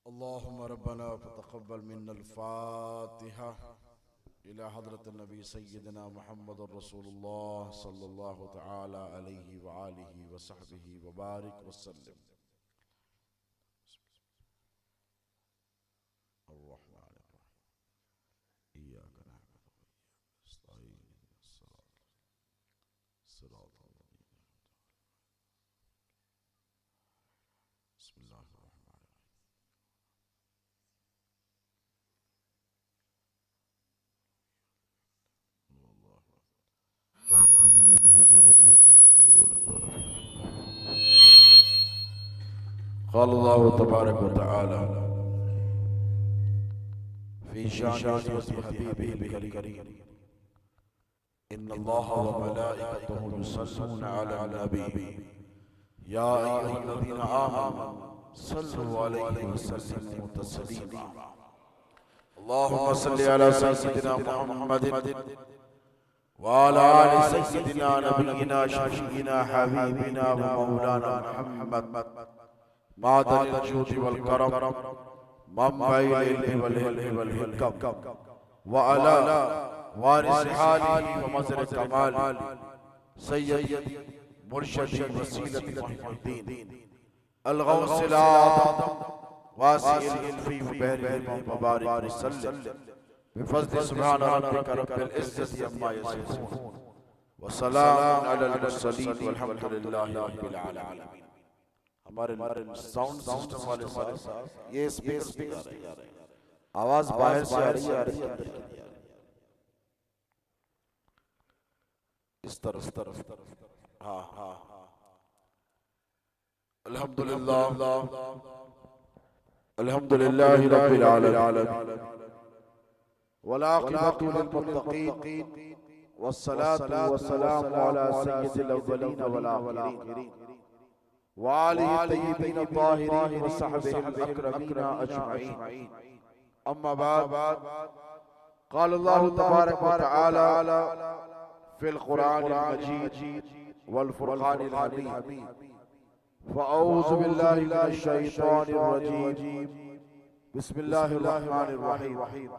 अल्लाहुम्मा रब्बना तक़ब्बल मिन्नल फ़ातिहा इला हज़रत नबी सय्यदना मुहम्मद रसूलुल्लाह सल्लल्लाहु तआला अलैहि व आलिहि व सहबिहि व बारिक वसल्लम। अर्रहमानिर्रहीम इय्याका नअबुदु व इय्याका नस्तईन सिरातल बिस्मिल्लाहिर्रहमानिर्रहीम। क़ाल अल्लाहु तबारक व तआला फ़ी शानि हबीबिहिल करीम इन्नल्लाहा व मलाइकतहु युसल्लूना अलन नबी या अय्युहल्लज़ीना आमनू सल्लु अलैहि व सल्लिमू तस्लीमा। अल्लाहुम्मा सल्लि अला सय्यिदिना मुहम्मदिन व अला आलि सय्यिदिना नबिय्यिना शफ़ीइना हबीबिना व मौलाना मुहम्मद मादनिल जूदि वल करम मम्बइल इल्मि वल हिल्मि वल हिकम व अला वारिस हालिहि व मज़र कमाल सय्यद मुर्शदी वसीलती मुहम्मदीन अल-गौसिल आज़म वासिल इल्फी व बहरिल मुबारक वसल्लम बिफज़्ल सुब्हान रब्बिका रब्बिल इज़्ज़ति अम्मा यसिफून व सलामुन अलल मुरसलीन वल्हम्दुलिल्लाहि रब्बिल आलमीन। हमारे साउंड सिस्टम वाले साहब ये स्पेस पे आ रही है, आवाज बाहर से आ रही है, इस तरफ हाँ हाँ अल्हम्दुलिल्लाह अल्हम्दुलिल्लाहि रब्बिल आलमीन वल आक़िबतु लिल मुत्तक़ीन वस्सलातु वस्सलामु अला सय्यिदिल अव्वलीन वल आख़िरीन व आलिहि तय्यिबीन ताहिरीन व सहबिहिल अकरमीन अजमईन। अम्मा बाद क़ाल अल्लाहु तबारक व तआला फ़िल क़ुरआनिल मजीद वल फ़ुरक़ानिल हमीद फ़अऊज़ु बिल्लाहि मिनश शैतानिर रजीम बिस्मिल्लाहिर रहमानिर रहीम।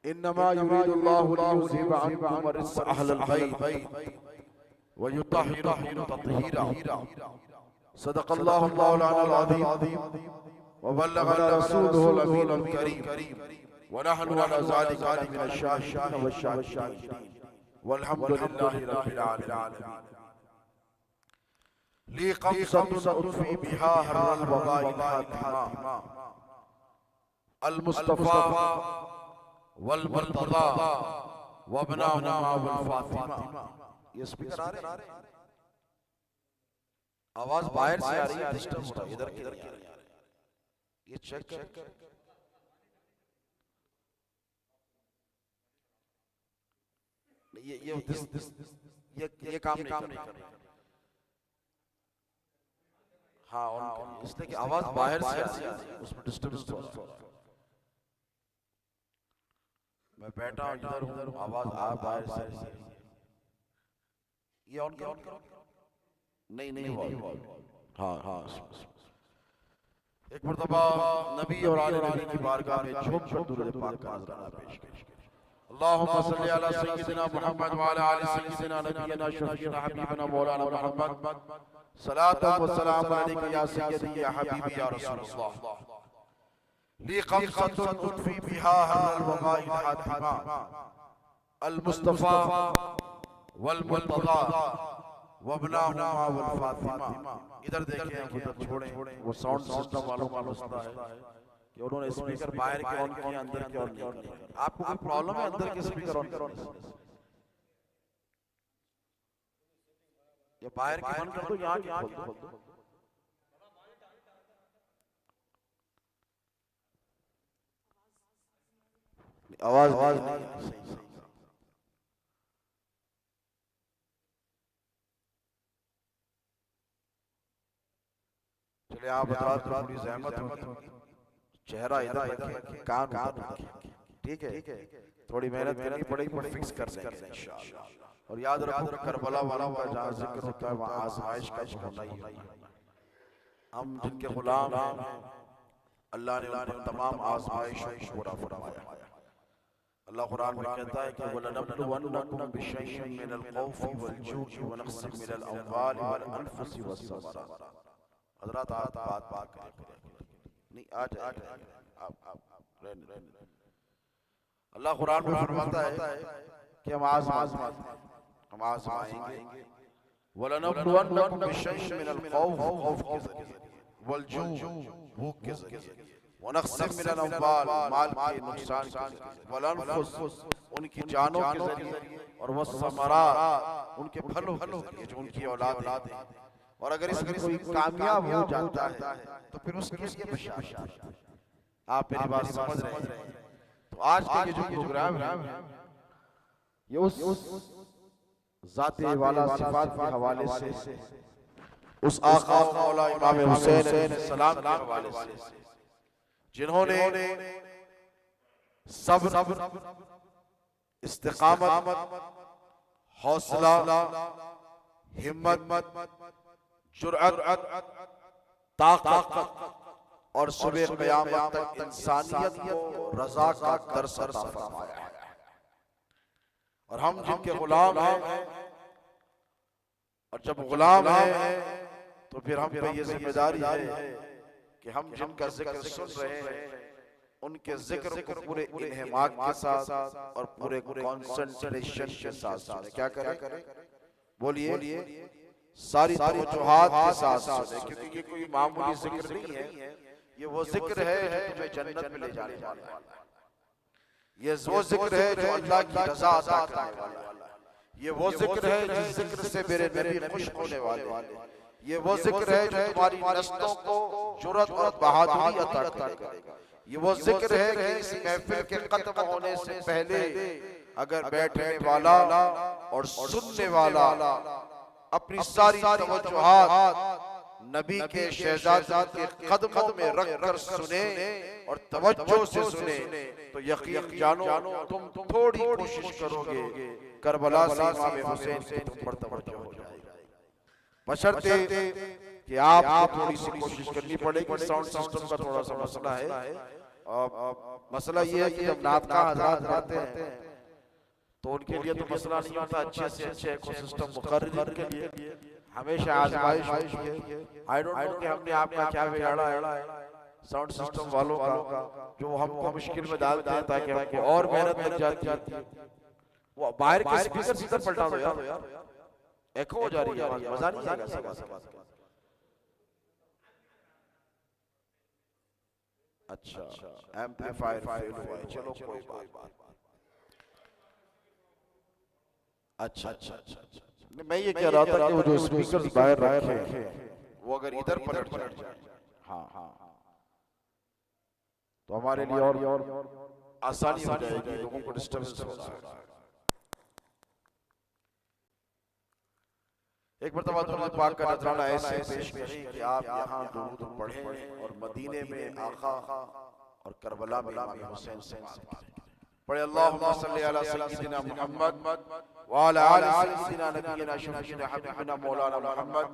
इन्नमा युरीदुल्लाहु लियुज़हिबा अन्कुम अर्रिज्स अहलल बैत व युत्तहिरकुम तत्हीरा। सदक़ल्लाहुल मौलानाल अज़ीम व बल्लगना रसूलुहुल अमीनुल करीम व नहनु अला ज़ालिका मिनश शाहिदीन वश्शाकिरीन वल्हम्दुलिल्लाहि रब्बिल आलमीन। ली क़म्सतुन उत्फ़ी बिहा हर्रल वबाइल हातिमा अल मुस्तफ़ा वल मुर्तज़ा वब्नाहुमा वल फ़ातिमा। ये स्पीकर आ रहे हैं, आवाज बाहर से आ रही है, डिस्टर्ब हो रहा है, इधर की नहीं आ रही है, ये चेक कर। ये काम नहीं कर रहा। हाँ इसलिए कि आवाज बाहर से आ रही है, उसमें डिस्टर्बेंस हो रहा है। मैं बैठा हूं इधर हूं, आवाज आ बाहर से आ रही है। ये ऑन करो। नहीं हुआ। हाँ एक मर्तबा नबी और आले नबी की बारगाह में झूम कर दुरूद पाक का नज़राना पेश करें। अल्लाहुम्मा सल्लि अला सय्यिदिना मुहम्मद व अला आलि सय्यिदिना नबिय्यिना शफ़ीइना हबीबना मौलाना मुहम्मद सलातु व सलाम अलैका या सय्यदी या हबीबी या रसूलल्लाह। ली क़म्सतुन उत्फ़ी बिहा हर्रल वबाइल हातिमा अल मुस्तफ़ा वल मुर्तज़ा वब्नाहुमा वल फ़ातिमा। इधर देखें, उधर छोड़ें, वो साउंड सिस्टम वालों का मसला है कि उन्होंने स्पीकर बाहर के ऑन किया, अंदर के ऑन नहीं किया। आपको कोई प्रॉब्लम है अंदर के स्पीकर ऑन करने से? या बाहर के बंद कर दो, यहाँ के खोल दो। आवाज नहीं। चलिए आप हज़रात थोड़ी ज़हमत होगी, चेहरा इधर रखें, कान रखें, ठीक है? थोड़ी मेहनत करनी पड़ेगी, फिक्स कर देंगे इंशाअल्लाह। और याद रखो करबला वाला का जहाँ जिक्र होता है वहाँ आज़माइश का होना ही होना है। हम जिनके गुलाम हैं, अल्लाह ने उन तमाम आज़माइशों को पूरा फरमाया। अल्लाह कुरान में कहता है कि वलनब्लुवन्नकुम बिशैइन मिनल खौफि वल जू'i व नक़्सिन मिनल अम्वालि वल अनफुसि वस्समरात। हज़रात आप बात करें नहीं आज अल्लाह कुरान में फरमाता है कि हम आज़माएंगे। वलनब्लुवन्नकुम बिशैइन मिनल खौफ के ज़रिए वल जू'i भूख के ज़रिए व नक़्सिन मिनल अम्वाल माल के नुकसान के ज़रिए वल अनफुस उनकी जानों के ज़रिए और वस्समरात उनके फलों के ज़रिए जो उनकी औलाद है। और अगर इसमें कोई कामयाब हो जाता है तो फिर उसके लिए बशारत। आप मेरी बात समझ रहे हैं? तो आज का ये जो प्रोग्राम है ये उस ज़ाते वाला सिफात के हवाले से, उस आका मौला इमाम हुसैन अलैहिस्सलाम के हवाले से, जिन्होंने सब्र, इस्तिकामत, हौसला, हिम्मत, जुर्अत, ताकत और सुबह क़यामत तक इंसानियत को रज़ा का दर्स अता फरमाया है। और हम जिनके गुलाम हैं, और जब गुलाम हैं तो फिर हम पे ये जिम्मेदारी है कि हम जिनका जिक्र सुन रहे हैं उनके जिक्र को पूरे इन्हिमाक के साथ और पूरे कंसंट्रेशन के साथ सुने। क्या करें? बोलिए सारी तवज्जुहात के साथ सुने, क्योंकि ये कोई मामूली जिक्र नहीं है। ये वो जिक्र है जो तुम्हें जन्नत में ले जाने वाला है। ये वो जिक्र है जो अल्लाह की रज़ा अता करने वाला है। ये वो जिक्र है जिस जिक्र से मेरे नबी खुश होने वाले हैं। ये वो जिक्र है जो तुम्हारी नस्लों को जुर्रत और बहादुरी अता करेगा। ये वो जिक्र है कि इस महफिल के खत्म होने से पहले अगर बैठने वाला और सुनने वाला अपनी सारी तवज्जुहात नबी के शहजादों के कदमों में रख कर सुने और तवज्जो से सुने तो यकीन जानो तुम थोड़ी कोशिश करोगे करबला से इमाम हुसैन से तुम पर तवज्जो हो जाएगी। बशर्ते कि आप थोड़ी सी कोशिश करनी पड़ेगी। साउंड सिस्टम का थोड़ा सा मसला है। मसला ये है कि जब नात का हज़रात आते हैं तो उनके लिए तो मसला नहीं होता, अच्छे से अच्छे इकोसिस्टम मुकर्रर के लिए हमेशा आज़माइश होती है। आई डोंट नो कि हमने आपका क्या बिगाड़ा है साउंड सिस्टम वालों का, जो हमको मुश्किल में डालते हैं ताकि हमको और मेहनत लग जाती है। वो बाहर के स्पीकर सीधा पलटा दो यार, एको हो जा रही है आवाज, मजा नहीं आएगा सब। अच्छा एम्पलीफायर फेल हुआ है, चलो कोई बात। अच्छा मैं ये कह रहा था कि वो जो स्पीकर्स बाहर रखे वो अगर इधर पलट जाए हाँ तो हमारे लिए और आसानी हो जाएगी, लोगों को डिस्टर्बेंस हो जाएगा। एक मरतबा दुरूद पाक का नजराना ऐसे पेश करें कि आप यहाँ दुरूद पढ़ें और मदीने में आका और करबला में इमाम हुसैन से पढ़े। अल्लाहुम्मा सल्ली अला सय्यिदिना मुहम्मद व अला आलि सय्यिदिना नबिय्यिना शफीना हबीबना मौलाना मुहम्मद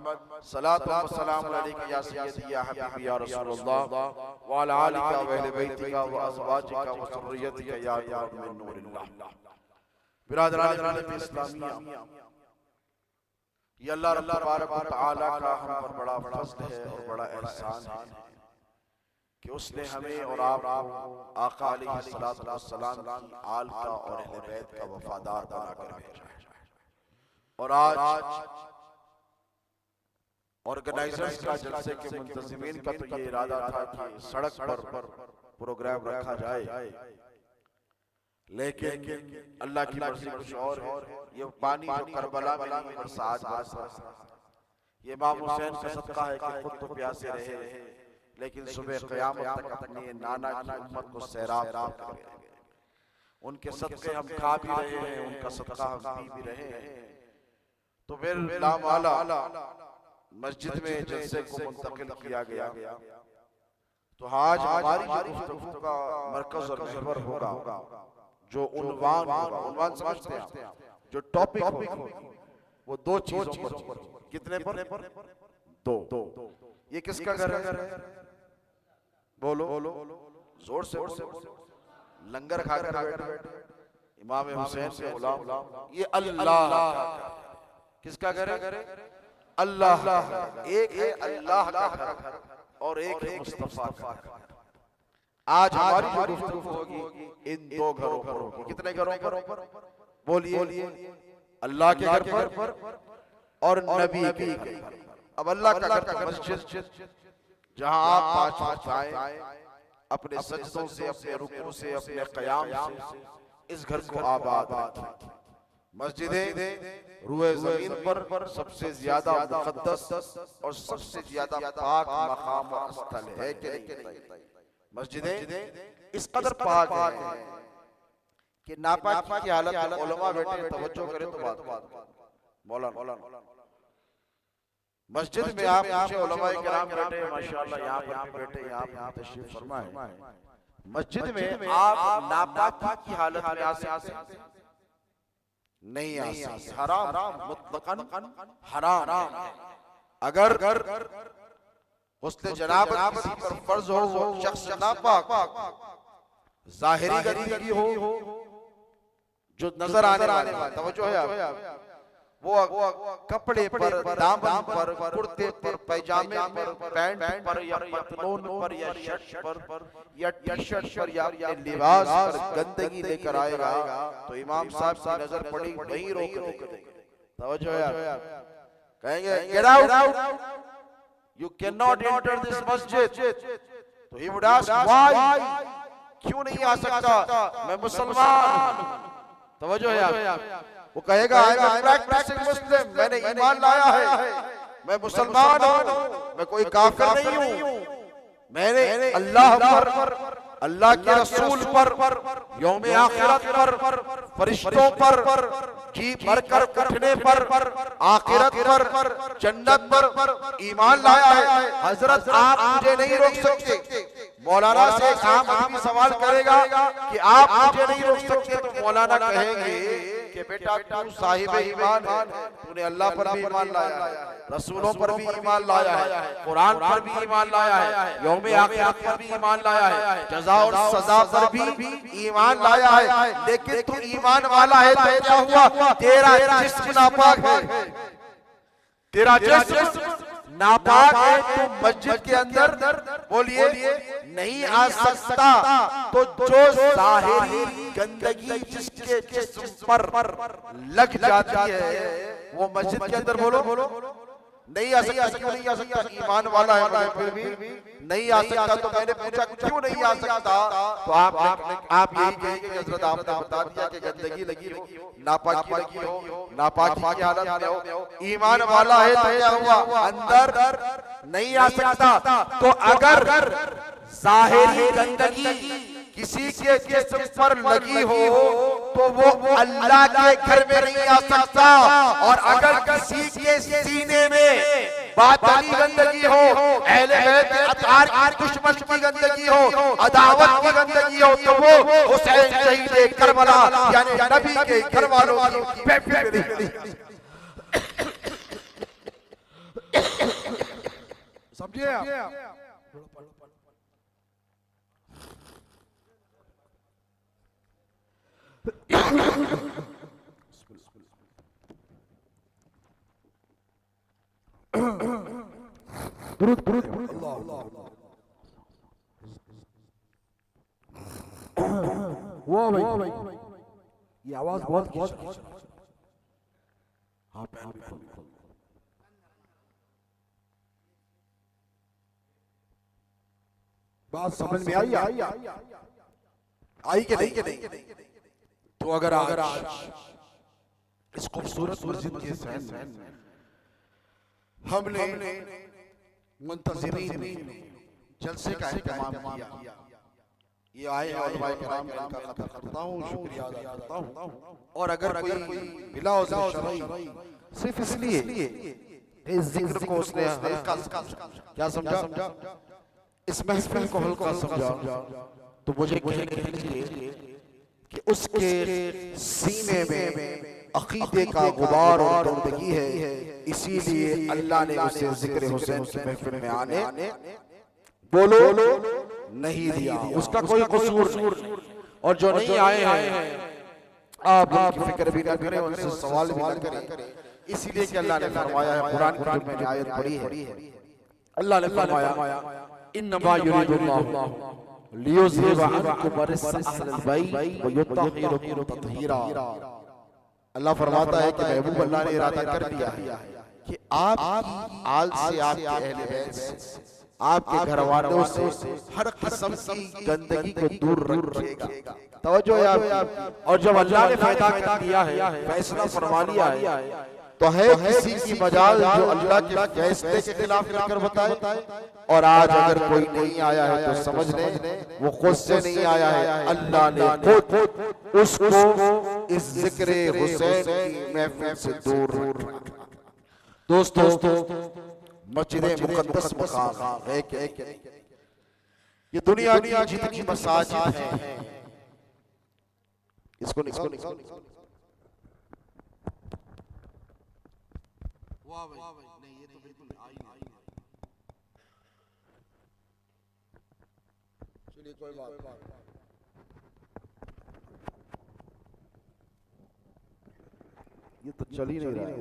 सलातु व सलाम अलैका या सय्यदी या हबीबी या रसूलल्लाह व अला आलिका व अहले बैतिका व अज़वाजिका व ज़ुर्रिय्यतिका या मिन नूरिल्लाह। बिरादरान इस्लामिया, ये अल्लाह तबारक व तआला का हम पर बड़ा फज़्ल है और बड़ा एहसान है कि उसने हमें और आपको आका अलैहिस्सलातु वस्सलाम की आल का और अहले बैत का वफादार बनाकर भेजा है। और आज ऑर्गेनाइजर्स का, जलसे के मुंतज़िमीन का तो ये इरादा था कि सड़क पर प्रोग्राम रखा जाए, लेकिन अल्लाह की मर्जी कुछ और है। ये पानी जो करबला में नहीं बरसा, आज बरसा, ये इमाम हुसैन का सदका है कि खुद तो प्यासे रहे लेकिन सुबह क़यामत तक अपने नाना की उम्मत को सैराब करेंगे। उनके सदके हम खा भी रहे हैं, उनका सदका हम पी भी रहे हैं। तो फिर लामाला मस्जिद में जलसे को मुंतकिल किया गया। तो आज हमारी गुफ्तगू का मरकज और महवर होगा जो उन्वान समझते हैं, जो टॉपिक होगा वो दो चीजों पर। कितने पर? दो। ये किसका घर है? बोलो जोर से लंगर खाकर बैठे इमाम हुसैन के गुलाम, ये अल्लाह किसका घर है? अल्लाह। एक है अल्लाह का घर और एक है मुस्तफा का घर। आज हमारी जो गुफ्तगू होगी इन दो घरों पर होगी। कितने घरों पर? बोलिए। अल्लाह के घर पर और नबी के घर पर। अब अल्लाह का घर मस्जिद, जहां आप पांच वक्त आए अपने सजदों से, अपने रुकू से, अपने क़याम से इस घर को आबाद रखें। मस्जिदें रूए ज़मीन पर सबसे ज्यादा मुक़द्दस और सबसे ज्यादा पाक मकाम और स्थल है कि नहीं? मस्जिदें इस कदर पाक है कि नापाकी की हालत में उलमा बैठे, तवज्जो करें तो बात मौलाना मस्जिद में आप पूछे उलमा किराम बैठे माशाअल्लाह, यहाँ पर बैठे, यहाँ पर तशरीफ फरमाए, मस्जिद में आप नापाकी की हालत में आ सकते हैं? नहीं आ सकते। हराम, मुतलकन हराम। अगर हुस्न जनाबत किसी पर फर्ज हो, वो शख्स नापाक ज़ाहिरी गंदगी हो जो नजर आने वाला, तवज्जो है आप, वो कपड़े पर, दामन पर, कुर्ते पर, पैजामे पर, पैंट पर या पतलून पर या शर्ट पर या टी-शर्ट पर या लिबास पर गंदगी लेकर आएगा तो इमाम साहब की नजर पड़ी वहीं रोक देंगे। तवज्जो है आप, कहेंगे get out, you can not enter this मस्जिद। तो ही वुड आस्क व्हाई, क्यों नहीं आ सकता? मैं मुसलमान। तवज्जो है आप, वो कहेगा आई एम प्रैक्टिसिंग मुस्लिम, मैंने ईमान लाया है, मैं मुसलमान हूँ, मैं कोई काफिर नहीं हूँ, मैंने अल्लाह पर, अल्लाह के रसूल पर, यौम आखिरत पर, फरिश्तों पर, जी भरकर उठने पर, आखिरत पर, जन्नत पर ईमान लाया है। हजरत आप मुझे नहीं रोक सकते। मौलाना से एक आम आदमी सवाल करेगा कि आप मुझे नहीं रोक सकते, तो मौलाना कहेंगे कि बेटा तू साहिब ईमान है, तूने अल्लाह पर भी ईमान लाया है, रसूलों पर भी ईमान लाया है, कुरान पर भी ईमान लाया है, यौम आखिरत पर भी ईमान लाया है, जज़ा और सज़ा पर भी ईमान लाया है, लेकिन तू ईमान वाला है तो क्या हुआ? तेरा जिस्म नापाक है, तेरा जिस्म नापाक है, तो मस्जिद के अंदर बोलिए नहीं आ सकता। तो जो ज़ाहिरी गंदगी जिसके जिस्म पर लग जाती है वो मस्जिद के अंदर बोलो नहीं आ सकता। क्यों नहीं आ सकता? ईमान वाला है फिर भी नहीं आ सकता। तो मैंने पूछा क्यों नहीं आ सकता? तो आप यही कहेंगे कि हजरत आपने बता दिया कि गंदगी लगी हो, नापाकी लगी हो, नापाकी की हालत में हो, ईमान वाला है तो क्या हुआ? अंदर नहीं आ सकता। तो अगर ज़ाहिरी गंदगी किसी के जिस्म पर लगी हो तो वो अल्लाह के घर में नहीं आ सकता। और अगर किसी के सीने में बातिनी गंदगी हो, अहले बैत अतार की दुश्मन की गंदगी हो, अदावत की गंदगी हो, तो वो हुसैन शहीद करबला यानी नबी के घर वालों की बेफिक्री। समझिए आप? वो भाई ये आवाज बहुत हाँ बात समझ में आई कि नहीं? तो अगर आज इस खूबसूरत मस्जिद के सहन हमने मुंतज़िरीन जलसे का एहतमाम किया, ये आए उलमाए किराम का कदर करता हूँ, शुक्रिया अदा करता हूँ। और अगर कोई बिला उज़्र शरई सिर्फ इसलिए इस जिक्र को उसने हल्का क्या समझा, इस महफिल को हल्का समझा, तो मुझे कहने दीजिए कि उसके सीने में अकीदे का गुबार और दर्दगी है, इसीलिए अल्लाह ने उसे जिक्र हुसैन की महफिल में आने बोलो नहीं दिया, उसका कोई कसूर नहीं। और जो नहीं आए हैं आप उनकी फिक्र भी ना करें, उनसे सवाल भी ना करें। इसीलिए कि अल्लाह ने फरमाया है, कुरान की जो मैंने आयत पढ़ी है, अल्लाह ने फरमाया इन्नमा युरीदुल्लाहु लियुज़हिबा अन्कुम रिज्सा अहलल बैत व युत्तहिरकुम तत्हीरा। अल्लाह फरमाता है कि महबूब अल्लाह ने इरादा कर लिया है कि आप आल से, आपके अहले बैत से, आपके घर वालों से हर किस्म की गंदगी को दूर रखेगा। तवज्जो है आप। और जब अल्लाह ने फायदा किया है, फैसला फरमा लिया है, तो है किसी की मजाल जो अल्लाह के फैसले के खिलाफ कर बताए। और आज अगर कोई नहीं आया है तो समझ लें वो खुद से नहीं आया है, अल्लाह ने खुद उसको इस जिक्र हुसैन की महफिल से दूर रखा। दोस्तों, मस्जिद मुक़द्दस मकाम है कि ये दुनिया की जितनी मसाजिद हैं, इसको वाह भाई नहीं, ये तो बिल्कुल आई नहीं। चलिए कोई बात नहीं, ये तो चल ही नहीं रहा है।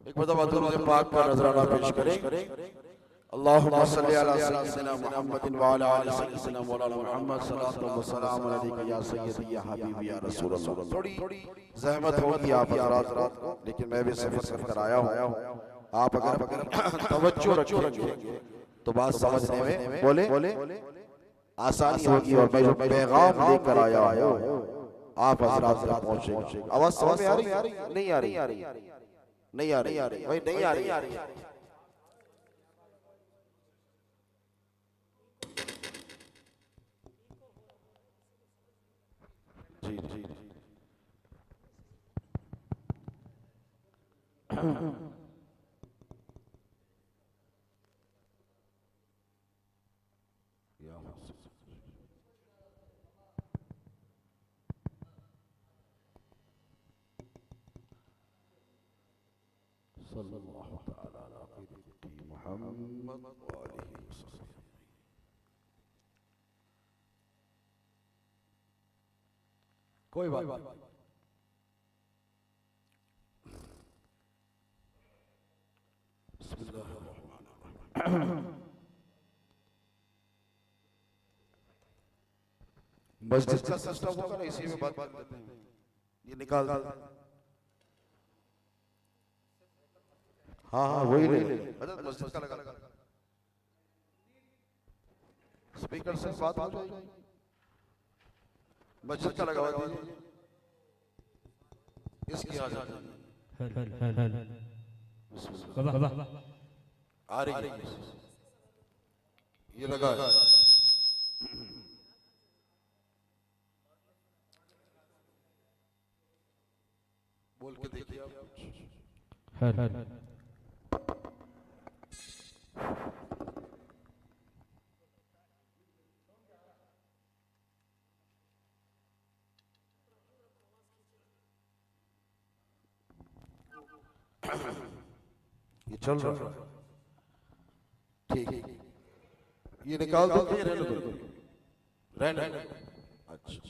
एक मरतबा दुरूद पाक पर नजराना पेश करें। अल्लाहुम्मा सल्ली अला सय्यिदिना मुहम्मदिन व अला आलि सय्यिदिना मौलाना मुहम्मद सल्लल्लाहु अलैहि वसल्लम अलैका या सय्यदी या हबीबी या रसूल अल्लाह। थोड़ी ज़हमत होगी आप हज़रात को, लेकिन मैं भी सफर कर आया हूं। आप अगर तवज्जो रखेंगे तो बात समझने में बोले आसानी होगी। और मैं जो पैगाम लेकर आया हूं आप हज़रात तक पहुंचेगा। आवाज समझ में आ रही? नहीं आ रही भाई, नहीं आ रही। जी सल्लल्लाहु तआला अला सय्यिदी मुहम्मद व आलिहि वसल्लम। कोई बात मस्जिद का सिस्टम होगा ना, इसी में बात करते हैं। ये निकाल हाँ वही ले मस्जिद का लगा स्पीकर से बात हो जाएगी। मस्जिद का लगा दीजिए, इसकी आ जाए आ रही है, ये लगा बोल के देखिए आप। ये चल रहा है, ठीक। ये निकाल दो, रहने दो। अच्छा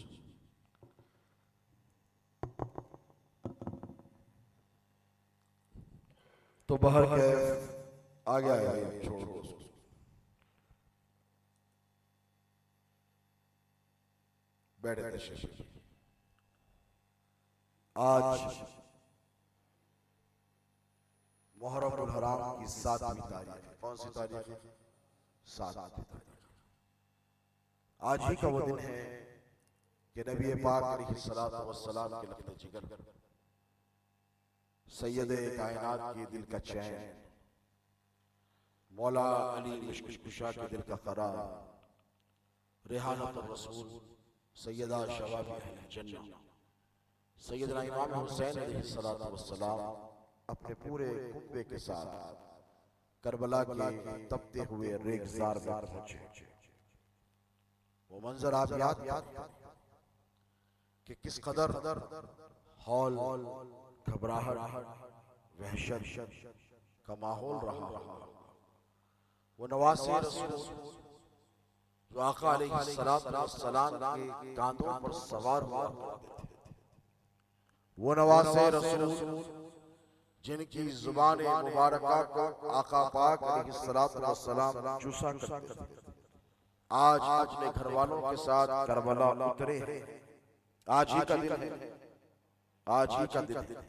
तो बाहर कैफ आ गया है, छोड़ो। बैठे आज मुहर्रम हराम की 7वीं तारीख है। कौन सी तारीख है? 7वीं तारीख। आज ही का वो दिन है कि नबी पाक अलैहिस्सलातु वस्सलाम के लफ्ज़ जिगर, सैयदे कायनात के दिल का चैन, मौला अली मुश्किल कुशा के दिल का करार, रेहानतुर रसूल सैयदा शबाब अहल जन्नह सैयदना इमाम हुसैन अलैहिस्सलातु वस्सलाम अपने पूरे कुत्बे के साथ करबला के तपते हुए रेगिस्तान में पहुंचे। वो मंजर आप याद कि किस कदर हौल, घबराहट, वहशत का माहौल रहा। वो नवासे रसूल जो आका अलैहिस्सलाम के कांधों पर सवार हुआ करते थे, वो नवासे रसूल जिनकी जुबान मुबारका को आका पाक अलैहिस्सलाम चूसा करते थे, आज अपने घर वालों के साथ करबला उतरे हैं। आज ही का दिन है, आज ही का दिन है,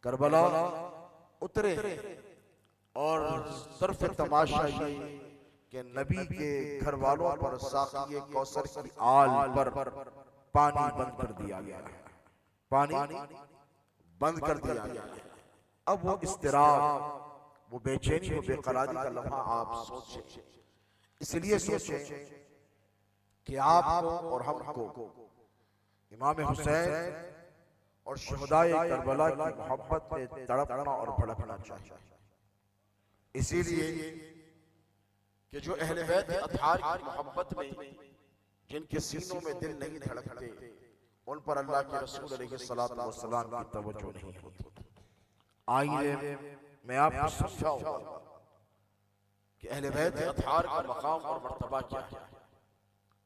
करबला उतरे हैं। और तरफ तमाशा ये कि नबी के घर वालों पर साक़िए कौसर की आल पर पानी बंद कर दिया गया है, पानी बंद कर दिया गया है। अब वो इस्तिराब, वो बेचैनी, वो बेकरारी का लम्हा आप सोचें, इसलिए सोचें कि आपको और हमको इमाम हुसैन और शुहदाए करबला की मोहब्बत में तड़पना और भड़कना चाहिए। इसीलिए कि जो अहले बैत अतहार की मोहब्बत में जिनके सीनों में दिल नहीं धड़कते, उन पर अल्लाह के रसूल अलैहिस्सलातु वस्सलाम की तवज्जो नहीं होती। आइए मैं आपको समझाऊंगा कि अहले बैत अतहार का मकाम और मर्तबा क्या है।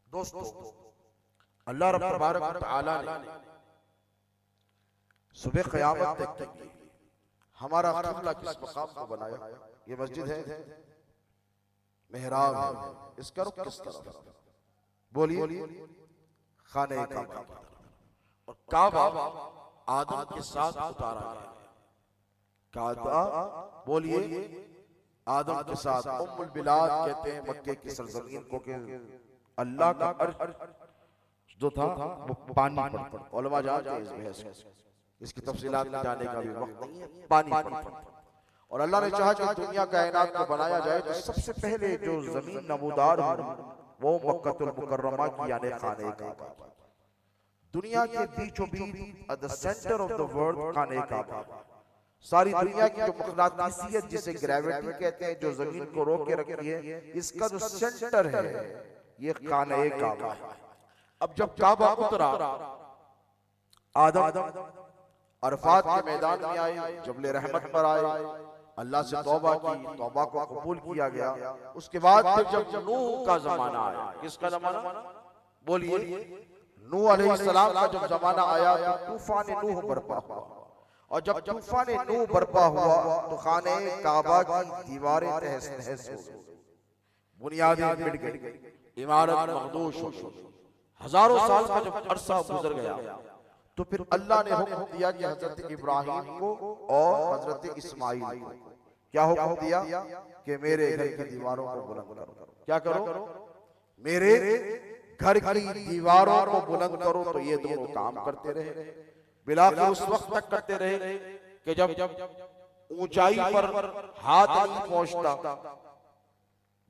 दोस्तों, अल्लाह रब तबारक व तआला ने सुबह क़यामत तक के लिए हमारा क़िबला किस मकाम को बनाया? ये मस्जिद है, मेहराब है, इसका रुख किस तरफ? बोलिए, खाने काबा। और काबा आदम के साथ उतारा गया। काबा, बोलिए, आदम के साथ। उम्मुल बिलाद कहते हैं मक्के की सरजमीन को कि अल्लाह का अर्श जो था वो पानी पर। उलमा जानते हैं इस बहस, इसकी तफसीलात में जाने का भी वक्त नहीं है। पानी पर। और अल्लाह ने चाहा कि दुनिया कायनात को बनाया जाए तो सबसे पहले जो जमीन नमूदार हो वो मक्कतुल मुकर्रमा की यानी खाने काबा। दुनिया के बीचों बीच at the centre of the world खाने काबा। सारी दुनिया की जो मक़नातीसियत जिसे ग्रेविटी कहते हैं, जो जमीन को रोक के रखी है, इसका जो सेंटर है ये खाने काबा है। अब जब काबा उतरा, आदम अरफात के मैदान में आए, जबले रहमत पर आए, अल्लाह से तौबा की, तौबा को कबूल किया गया। उसके बाद फिर जब नूह का जमाना आया, किसका जमाना? बोलिए, नूह अलैहिस्सलाम का जब जमाना आया तो तूफान नूह बरपा हुआ। और जब तूफान नूह बरपा हुआ तो खाने काबा की दीवारें तहस नहस हो गई, बुनियादें मिट गई, इमारत मखदूश हो गई। हजारों साल का जब अरसा गुजर गया तो फिर अल्लाह ने हुक्म दिया कि हजरत इब्राहिम को और हजरत इस्माइल को क्या हुक्म दिया कि मेरे घर की दीवारों को बुलंद करो। क्या करो? मेरे घर की दीवारों को बुलंद करो। तो ये दोनों काम करते रहे, बिलाखिर उस वक्त तक करते रहे कि जब ऊंचाई पर हाथ नहीं पहुंचता,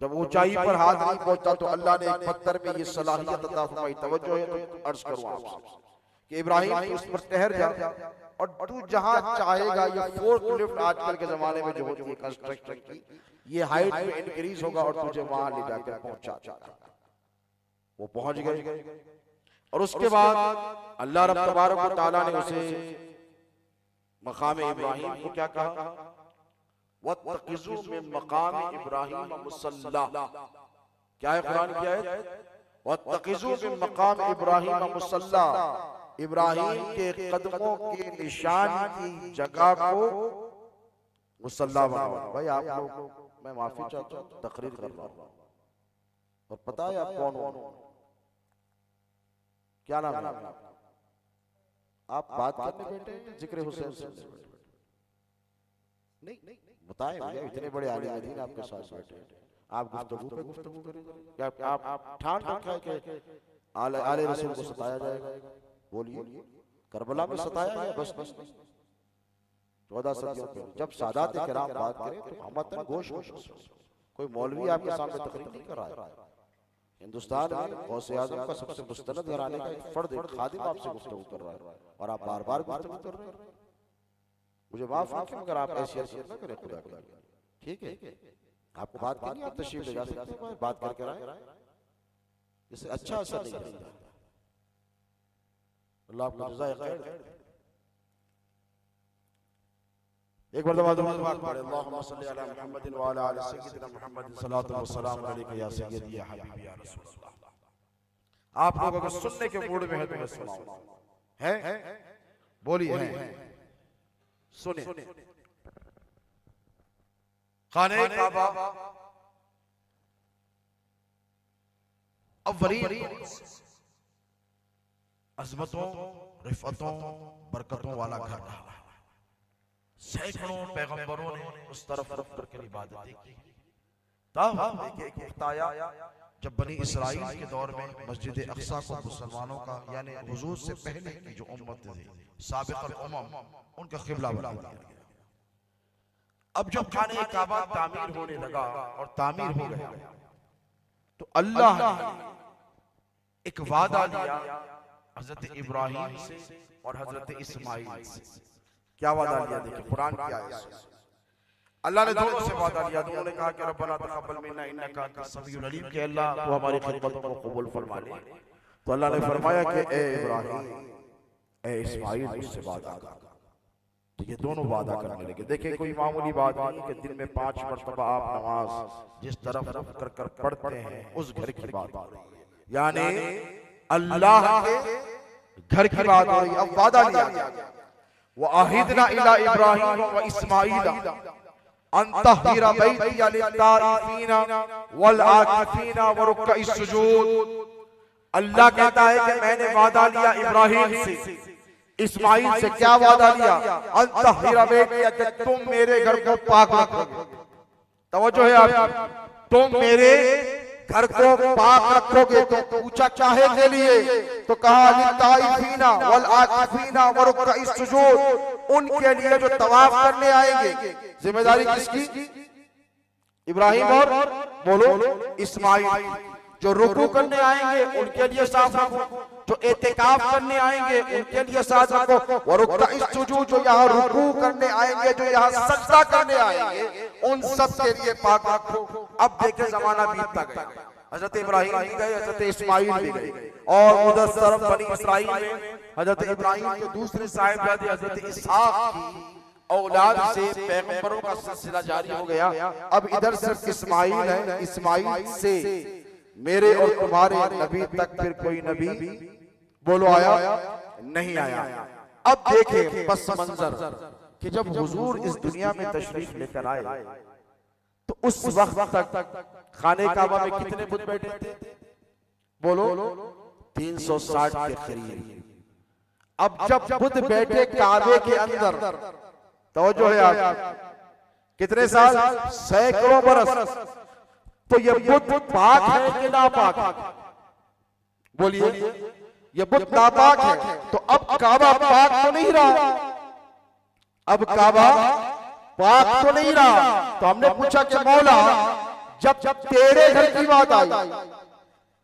जब ऊंचाई पर हाथ नहीं पहुंचता तो अल्लाह ने एक पत्थर में ये सलाहियत अता फरमाई। तवज्जो है तो अर्ज करूं आपसे कि इब्राहिम तू उस पर ठहर जा और तू जहां चाहेगा, ये फोर्थ लिफ्ट आजकल के जमाने में जो होती है कंस्ट्रक्शन की, ये हाइट में इंक्रीज होगा और तुझे वहां ले जाकर पहुंचा। वो पहुंच गए। और उसके बाद अल्लाह रब तबारक व तआला ने उसे मकाम इब्राहिम को क्या कहा? वत्तखिज़ू मिन मकाम इब्राहिम मुसल्ला। क्या है कुरान की आयत? वत्तखिज़ू मिन मकाम इब्राहिम मुसल्ला। इब्राहिम के कदमों के निशान की जगह को मुसल्ला बनाओ। भाई आप लोग, मैं माफी चाहता हूँ, तकरीर कर रहा हूँ और पता है आप कौन हो? क्या नाम है? आप बात करने बैठे हैं जिक्र हुसैन से? नहीं बताएं भैया, इतने बड़े आलिम दीन आपके साथ बैठे हैं, आप गुफ्तगू पे गुफ्तगू करेंगे? क्या आप ठान रखा है कि आले रसूल को सताया जाएगा? बोलिए, करबला में सताया है बस 14 सदियों पे। जब सादात किराम बात करें तो हमतन गोश गोश, कोई मौलवी आपके सामने तकरीर नहीं कर रहा है। हिंदुस्तान में गौसे आजम का सबसे मुस्तनद घराने का एक फर्द, एक खादिम आपसे गुफ्तगू कर रहा है और आप बार बार गुफ्तगू कर रहे हैं। मुझे माफ कीजिए मगर आप ऐसी हरकत न करें खुदा के लिए, ठीक है? आपको बात करनी, आप तशरीफ ले जा सकते हैं, बात करके आए, इससे अच्छा असर नहीं करता। अल्लाह आपको जज़ाए खैर। एक बार दबा पढ़े अल्लाहुम्मा सल्ली अला मुहम्मदिन व अला आलि सय्यिदिना मुहम्मदिन सल्लल्लाहु अलैहि वसल्लम अलैका या सय्यदी या हबीबी या रसूलल्लाह। आप लोग अगर सुनने के मूड में है तो मैं सुनाऊं, है बोलिए है सुने। खाने काबा अव्वलीन अज़मतों रिफ़तों बरकतों वाला घर रहा। सैकड़ों पैगंबरों ने उस तरफ रुख करके इबादत की। तब एक बताया जब बनी इसराइल के दौर में मस्जिद अक्सा को मुसलमानों का यानी हुजूर से पहले की जो उम्मत थी साबिक़ुल उम्म उनका क़िबला बना दिया गया। अब जब खाने काबा तामीर होने लगा और तामीर हो गया तो अल्लाह ने एक वादा लिया हजरत इब्राहिम से और हजरत इस्माइल से। क्या वादा लिया? देखिए कुरान की आयत अल्लाह ने दोनों से वादा लिया। दोनों ने कहा कि रब्बना तक़ब्बल मिन्ना इन्नका अंतस समीउल अलीम, के अल्लाह तू हमारी खिदमतों को कबूल फरमा ले। तो अल्लाह ने फरमाया कि ए इब्राहिम ए इस्माइल मुझसे वादा कर। तो ये दोनों वादा करने लगे। देखिए कोई मामूली बात नहीं कि दिन में 5 मरतबा आप नमाज जिस तरफ रुख कर कर पढ़ते हैं उस घर की बात हो रही है, यानी अल्लाह के घर की बात हो रही है। अब वादा लिया वअहिदना इला इब्राहीम व इस्माईल अन तहहिरा बैतिया लित्ताइफीना वल आकिफीना व रुक्कइस सुजूद। अल्लाह कहता है कि मैंने वादा लिया इब्राहिम से इस्माइल से। क्या वादा लिया? अन तहहिरा बैतिया, कि तुम मेरे घर को पाक रखोगे। तवज्जो है आप, तुम मेरे घर को पाक रखोगे। तो पूछा चाहे के लिए, तो कहा लित्ताइफीना वल आकिफीना व रुक्कइस सुजूद, उनके लिए जो तवाफ करने आएंगे। जिम्मेदारी किसकी? इब्राहिम और बोलो इस्माइल। जो रुकू करने आएंगे उनके लिए साफ रखो, जो एतिकाफ करने आएंगे उनके लिए साफ रखो। व रुक्कइस सुजूद, जो यहाँ रुकू करने आएंगे, जो यहाँ सजदा करने आएंगे, उन सब के लिए पाक रखो। अब देखे जमाना बीतता गया, हजरत इब्राहिम भी गए, हजरत इस्माइल भी गए, और उधर तरफ बनी इसराइल में हजरत इब्राहिम के दूसरे साहिबजादे हजरत इसहाक की औलाद से पैगंबरों का सिलसिला जारी हो गया। अब इधर सिर्फ इस्माइल है, इस्माइल से मेरे और तुम्हारे नबी तक फिर कोई नबी बोलो आया नहीं आया। अब देखे पस मंजर कि जब हुजूर इस दुनिया में तशरीफ लेकर आए तो उस वक्त तक खाने काबा में कितने बुत बैठे थे? बोलो 360 के करीब। अब जब बुत बैठे काबे के अंदर, तवज्जो है आप, कितने साल? सैकड़ों बरस। तो ये बुत पाक है कि नापाक? बोलिए, ये बुत नापाक है। तो अब काबा पाक तो नहीं रहा, अब काबा पाक तो नहीं रहा। तो हमने पूछा कि मौला जब तेरे घर की बात आई,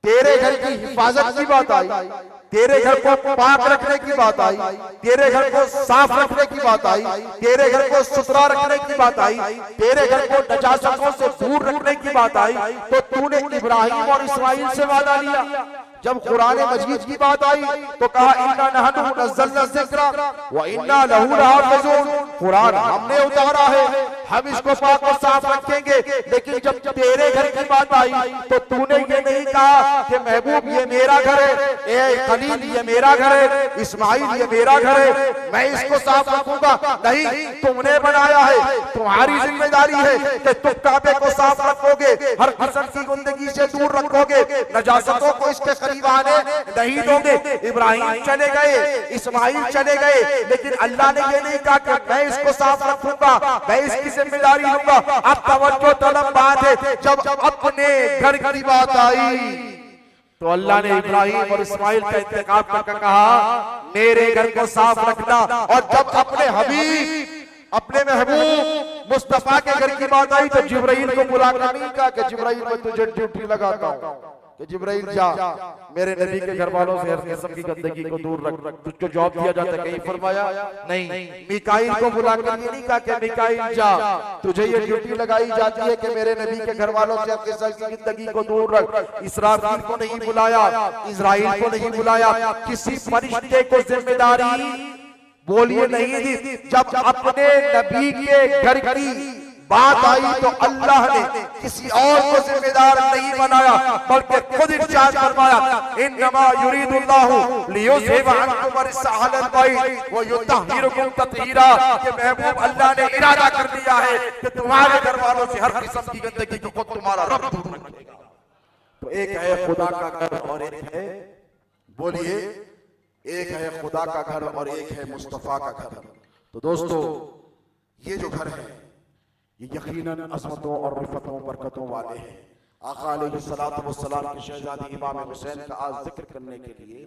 तेरे घर की हिफाजत की बात आई, तेरे घर को पाक रखने की बात आई, तेरे घर को साफ रखने की बात आई, तेरे घर को सुथरा रखने की बात आई, तेरे घर को नजासतों से दूर रखने की बात आई, तो तूने इब्राहिम और इस्माइल से वादा लिया। जब कुरान मजीद की बात आई तो कहा इन्ना नहनु नज़्ज़लना ज़िक्रा व इन्ना लहू लहाफ़िज़ून, कुरान हमने उतारा है, हम इसको पाक और साफ रखेंगे। लेकिन जब तेरे घर की बात आई तो तूने ये नहीं कहा कि महबूब ये मेरा घर है, ए खलील ये मेरा घर है, इस्माइल ये मेरा घर है, मैं इसको साफ रखूंगा। नहीं, तुमने बनाया है, तुम्हारी जिम्मेदारी है कि तुम काबे को साफ रखोगे, हर किस्म की गंदगी से दूर रखोगे, नजासतों को इसके करीब आने नहीं दोगे। इब्राहिम चले गए, इस्माइल चले गए, लेकिन अल्लाह ने ये नहीं कहा कि मैं इसको साफ रखूंगा, मैं इसकी जिम्मेदारी लूंगा। अब तवज्जो तलब बात है, जब अपने घर की बात आई तो अल्लाह ने इब्राहिम और इस्माइल का इंतखाब करके कहा मेरे घर को साफ रखना। और जब अपने हबीब, अपने महबूब मुस्तफा के घर की बात आई तो जिब्राइल को बुलाकर नहीं कहा कि जिब्राइल मैं तुझे ड्यूटी लगाता हूं, कि जिब्राइल जा मेरे नबी के घर वालों से हर किस्म की गंदगी को दूर रख, तुझको जॉब दिया जाता कहीं फरमाया नहीं। मीकाईल को बुलाकर ये नहीं कहा कि मीकाईल जा तुझे ये ड्यूटी लगाई जाती है कि मेरे नबी के घर वालों से हर किस्म की गंदगी को दूर रख। इसराफील को नहीं बुलाया, इजराइल को नहीं बुलाया, किसी फरिश्ते को जिम्मेदारी बोलिए नहीं जी। जब अपने नबी के घर की बात आई तो अल्लाह ने किसी और को जिम्मेदार नहीं बनाया, बल्कि खुद इरशाद फरमाया, इन्नमा युरीदुल्लाहु लियुज़हिबा अन्कुम रिस्सालल बैत व युतहिरुकुम तत्हीरा। कि महबूब अल्लाह ने इरादा कर लिया है कि तुम्हारे घर वालों से हर किस्म की गंदगी को खुद तुम्हारा रब दूर रखेगा। तो एक है खुदा का घर और एक है, बोलिए, एक है खुदा का घर और एक है मुस्तफा का घर। तो दोस्तों, ये जो घर है ये यकीनन अज़मतों और रिफ़तों बरकतों वाले हैं। आका अलैहिस्सलातु वस्सलाम के शहज़ादे इमाम हुसैन का आज जिक्र करने के लिए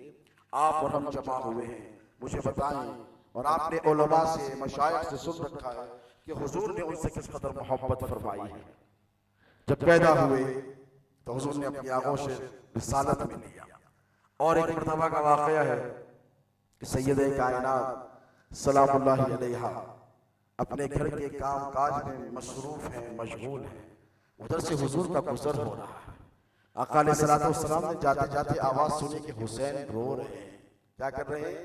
आप और हम जमा हुए हैं। मुझे बताएं, और आपने उलमा से, मशाइख से सुन रखा है कि हुजूर ने उनसे किस कदर मोहब्बत फरमाई है। जब पैदा हुए तो हुजूर ने अपनी आंखों से रिसालत में लिया। और एक मरतबा का वाक़या है कि सैयदे कायनात सलामुल्लाहि अलैहा अपने घर के काम काज में मसरूफ हैं, मशगूल हैं। उधर से हुजूर का गुजर हो रहा है। आका अलैहिस्सलातु वस्सलाम ने जाते जाते आवाज सुनी कि हुसैन रो रहे हैं। क्या कर रहे हैं?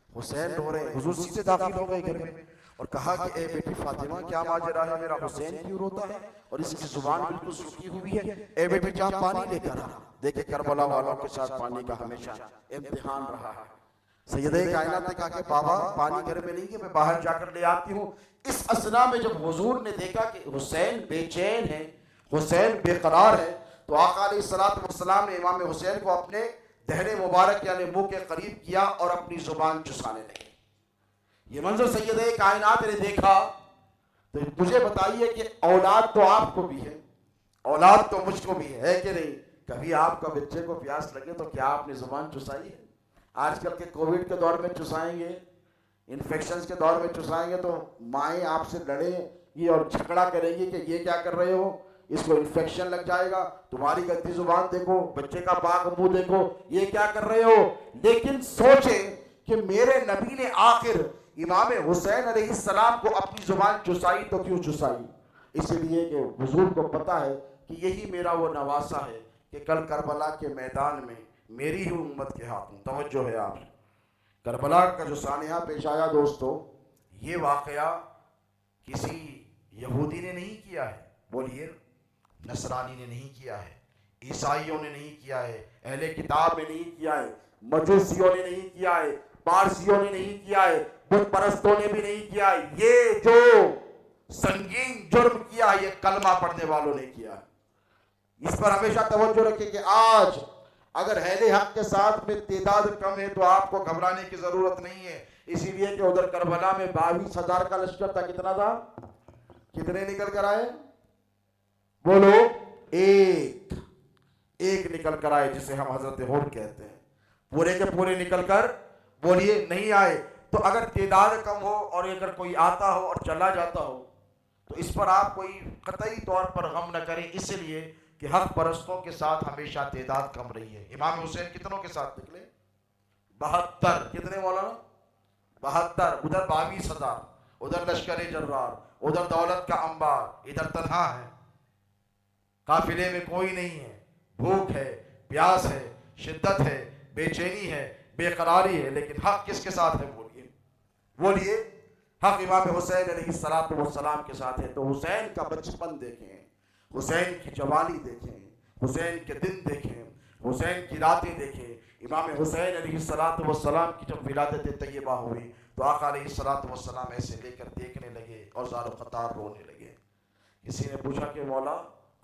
हुसैन रो रहे हैं। हुजूर सीधे दाखिल हो गए घर में और कहा कि ए बेटी फातिमा, क्या माजरा है? मेरा हुसैन क्यों रोता है और इसकी जुबान बिल्कुल सूखी हुई है? ए बेटी, जा पानी लेकर आ। देखे करबला वालों के साथ पानी का हमेशा इम्तिहान रहा है। सैयदे कायनात ने कहा कि बाबा, पानी घर में नहीं है, मैं बाहर जाकर ले आती हूँ। इस असना में जब हुजूर ने देखा कि हुसैन बेचैन है, हुसैन बेकरार है, तो आका अलैहिस्सलातु वस्सलाम ने इमाम हुसैन को अपने दहरे मुबारक यानी मुंह के करीब किया और अपनी जुबान चुसाने लगे। ये मंजर सैयदे कायनात ने देखा। तो मुझे बताइए कि औलाद तो आपको भी है, औलाद तो मुझको भी है कि नहीं? कभी आपका बच्चे को प्यास लगे तो क्या आपने जुबान चुसाई है? आजकल के कोविड के दौर में चुसाएंगे, इन्फेक्शन के दौर में चुसाएंगे तो माएँ आपसे लड़ेंगी और झगड़ा करेंगी कि ये क्या कर रहे हो, इसको इन्फेक्शन लग जाएगा, तुम्हारी गंदी जुबान देखो, बच्चे का पाक मुंह देखो, ये क्या कर रहे हो। लेकिन सोचें कि मेरे नबी ने आखिर इमाम हुसैन अलैहिस्सलाम को अपनी जुबान चुसाई तो क्यों चुसाई? इसलिए कि हुजूर को पता है कि यही मेरा वो नवासा है कि कल करबला के मैदान में मेरी ही उम्मत के हाथों, तवज्जो है आप, करबला का जो सानिया पेश आया दोस्तों, ये वाकया किसी यहूदी ने नहीं किया है, बोलिए, नसरानी ने नहीं किया है, ईसाइयों ने नहीं किया है, अहले किताब ने नहीं किया है, मजूसियों ने नहीं किया है, पारसियों ने नहीं किया है, बुत परस्तों ने भी नहीं किया है। ये जो संगीन जुर्म किया है, ये कलमा पढ़ने वालों ने किया है। इस पर हमेशा तवज्जो रखें कि आज अगर अहले हक के साथ में तादाद कम है तो आपको घबराने की जरूरत नहीं है। इसीलिए कि उधर करबला में 22,000 का लश्कर था। कितना था? कितने निकल कर आए? बोलो, एक निकल कर आए, जिसे हम हजरत हुर कहते हैं। पूरे के पूरे निकल कर, बोलिए, नहीं आए। तो अगर तादाद कम हो और अगर कोई आता हो और चला जाता हो तो इस पर आप कोई कतई तौर पर गम न करें, इसलिए कि हक परस्तों के साथ हमेशा तादाद कम रही है। इमाम हुसैन कितनों के साथ निकले? 72। कितने मौलाना? 72। उधर 22,000, उधर लश्कर जर्रार, उधर दौलत का अंबार, इधर तन्हा है, काफिले में कोई नहीं है, भूख है, प्यास है, शिद्दत है, बेचैनी है, बेकरारी है, लेकिन हक किसके साथ है? बोलिए, हक इमाम हुसैन अलैहिस्सलातु वस्सलाम के साथ है। तो हुसैन का बचपन देखें, हुसैन की जवानी देखें, हुसैन के दिन देखें, हुसैन की रातें देखें। इमाम हुसैन अलैहिस्सलातु वस्सलाम की जब विलादत तैयबा हुई तो आका अलैहिस्सलातु वस्सलाम ऐसे लेकर देखने लगे और ज़ारो क़तार रोने लगे। किसी ने पूछा कि मौला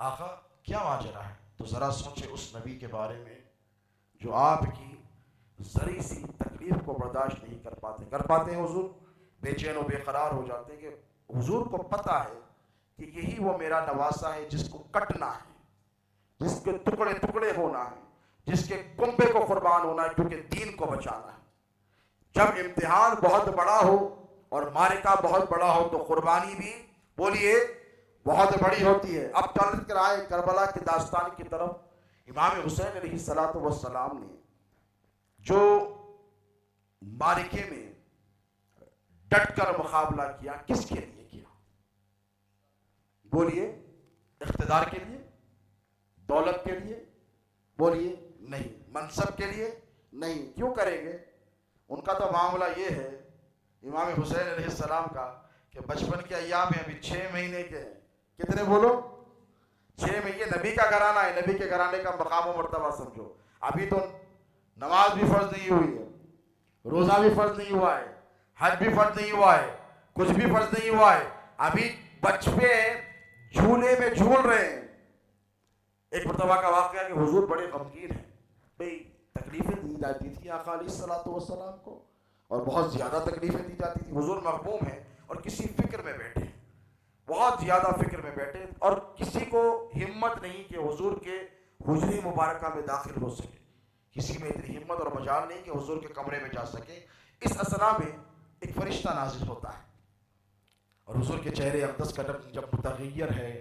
आका क्या माजरा है? तो ज़रा सोचे उस नबी के बारे में जो आपकी जरी सी तकलीफ को बर्दाश्त नहीं कर पाते हैं। हुजूर बेचैन और बेकरार हो जाते हैं कि हुजूर को पता है कि यही वो मेरा नवासा है जिसको कटना है, जिसके टुकड़े टुकड़े होना है, जिसके कुंबे को कुर्बान होना है, क्योंकि दीन को बचाना है। जब इम्तिहान बहुत बड़ा हो और मारिका बहुत बड़ा हो तो कुर्बानी भी, बोलिए, बहुत बड़ी होती है। अब चल कर आए करबला की दास्तान की तरफ। इमाम हुसैन अलैहिस्सलातु वस्सलाम ने जो मारिके में डट कर मुकाबला किया, किसके लिए किया? बोलिए, इख्तिदार के लिए, दौलत के लिए? बोलिए, नहीं। मनसब के लिए? नहीं। क्यों करेंगे? उनका तो मामला ये है इमाम हुसैन अलैहिस्सलाम का कि बचपन के अय्याम में अभी 6 महीने के हैं। कितने बोलो? 6 महीने। नबी का घराना है, नबी के घराने का मकाम और मर्तबा समझो। अभी तो नमाज भी फर्ज नहीं हुई है, रोजा भी फर्ज नहीं हुआ है, हज भी फर्ज नहीं हुआ है, कुछ भी फर्ज नहीं हुआ है। अभी बचपे झूले में झूल रहे हैं। एक मर्तबा का वाक़या कि हुजूर बड़े गमगीन हैं। भाई तकलीफें दी जाती थी आका अलैहिस्सलातु वस्सलाम को, और बहुत ज़्यादा तकलीफें दी जाती थी। हुजूर मग़मूम है और किसी फिक्र में बैठे, बहुत ज़्यादा फिक्र में बैठे, और किसी को हिम्मत नहीं कि हुजूर के हुजरे मुबारका में दाखिल हो सके। किसी में इतनी हिम्मत और मजाल नहीं कि हुजूर के कमरे में जा सके। इस असना में एक फरिश्ता नाजिल होता है और हुजूर के चेहरे अक़दस का रंग जब मुतग़य्यर है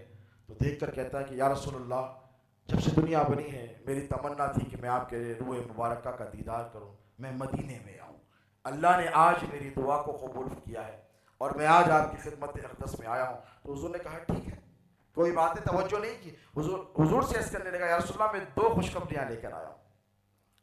तो देखकर कहता है कि या रसूलल्लाह, जब से दुनिया बनी है मेरी तमन्ना थी कि मैं आपके रूह मुबारका का दीदार करूं, मैं मदीने में आऊं। अल्लाह ने आज मेरी दुआ को कबूल किया है और मैं आज आपकी खिदमत अक़दस में आया हूं। तो हुजूर ने कहा ठीक है, कोई बात नहीं, तवज्जो नहीं की। हुजूर से अर्ज़ करने लगा, या रसूलल्लाह मैं 2 खुशखबरियां लेकर आया हूं।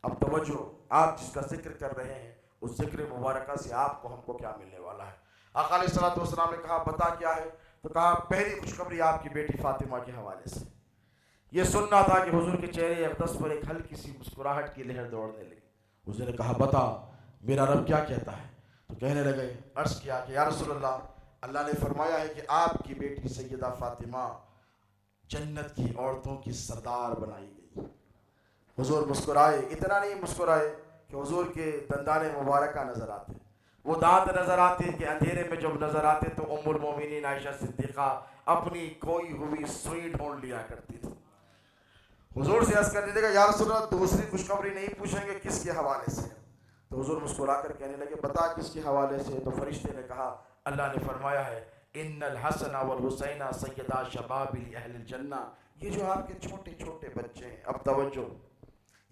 अब तवज्जो, आप जिसका जिक्र कर रहे हैं उस जिक्र मुबारका से आपको हमको क्या मिलने वाला है। आका अलैहिस्सलातु वस्सलाम ने कहा बता क्या है? तो कहा पहली खुशखबरी आपकी बेटी फातिमा के हवाले से। ये सुनना था कि हुजूर के चेहरे अक़दस पर एक हल्की सी मुस्कुराहट की लहर दौड़ने लगी। हुजूर ने कहा बता मेरा रब क्या कहता है? तो कहने लगे, अर्ज़ किया कि या रसूलल्लाह, अल्लाह ने फरमाया है कि आपकी बेटी सैयदा फातिमा जन्नत की औरतों की सरदार बनाई गई। हुजूर मुस्कुराए, इतना नहीं मुस्कुराए कि हुजूर के दंदाने मुबारका नजर आते, वो दांत नजर आते कि अंधेरे में जब नजर आते तो उम्मुल मोमिनीन आयशा सिद्दीक़ा अपनी खोई हुई सुई ढूंढ लिया करती थी। हुजूर से अर्ज़ करने लगा, या रसूलल्लाह दूसरी खुशखबरी नहीं पूछेंगे किसके हवाले से? तो हुजूर मुस्कुरा कर कहने लगे बता किसके हवाले से? तो फरिश्ते ने कहा अल्लाह ने फरमाया है इन्नल हसन वल हुसैन सय्यदा शबाबिल अहलिल जन्ना। ये जो आपके छोटे छोटे बच्चे हैं, अब तवज्जो,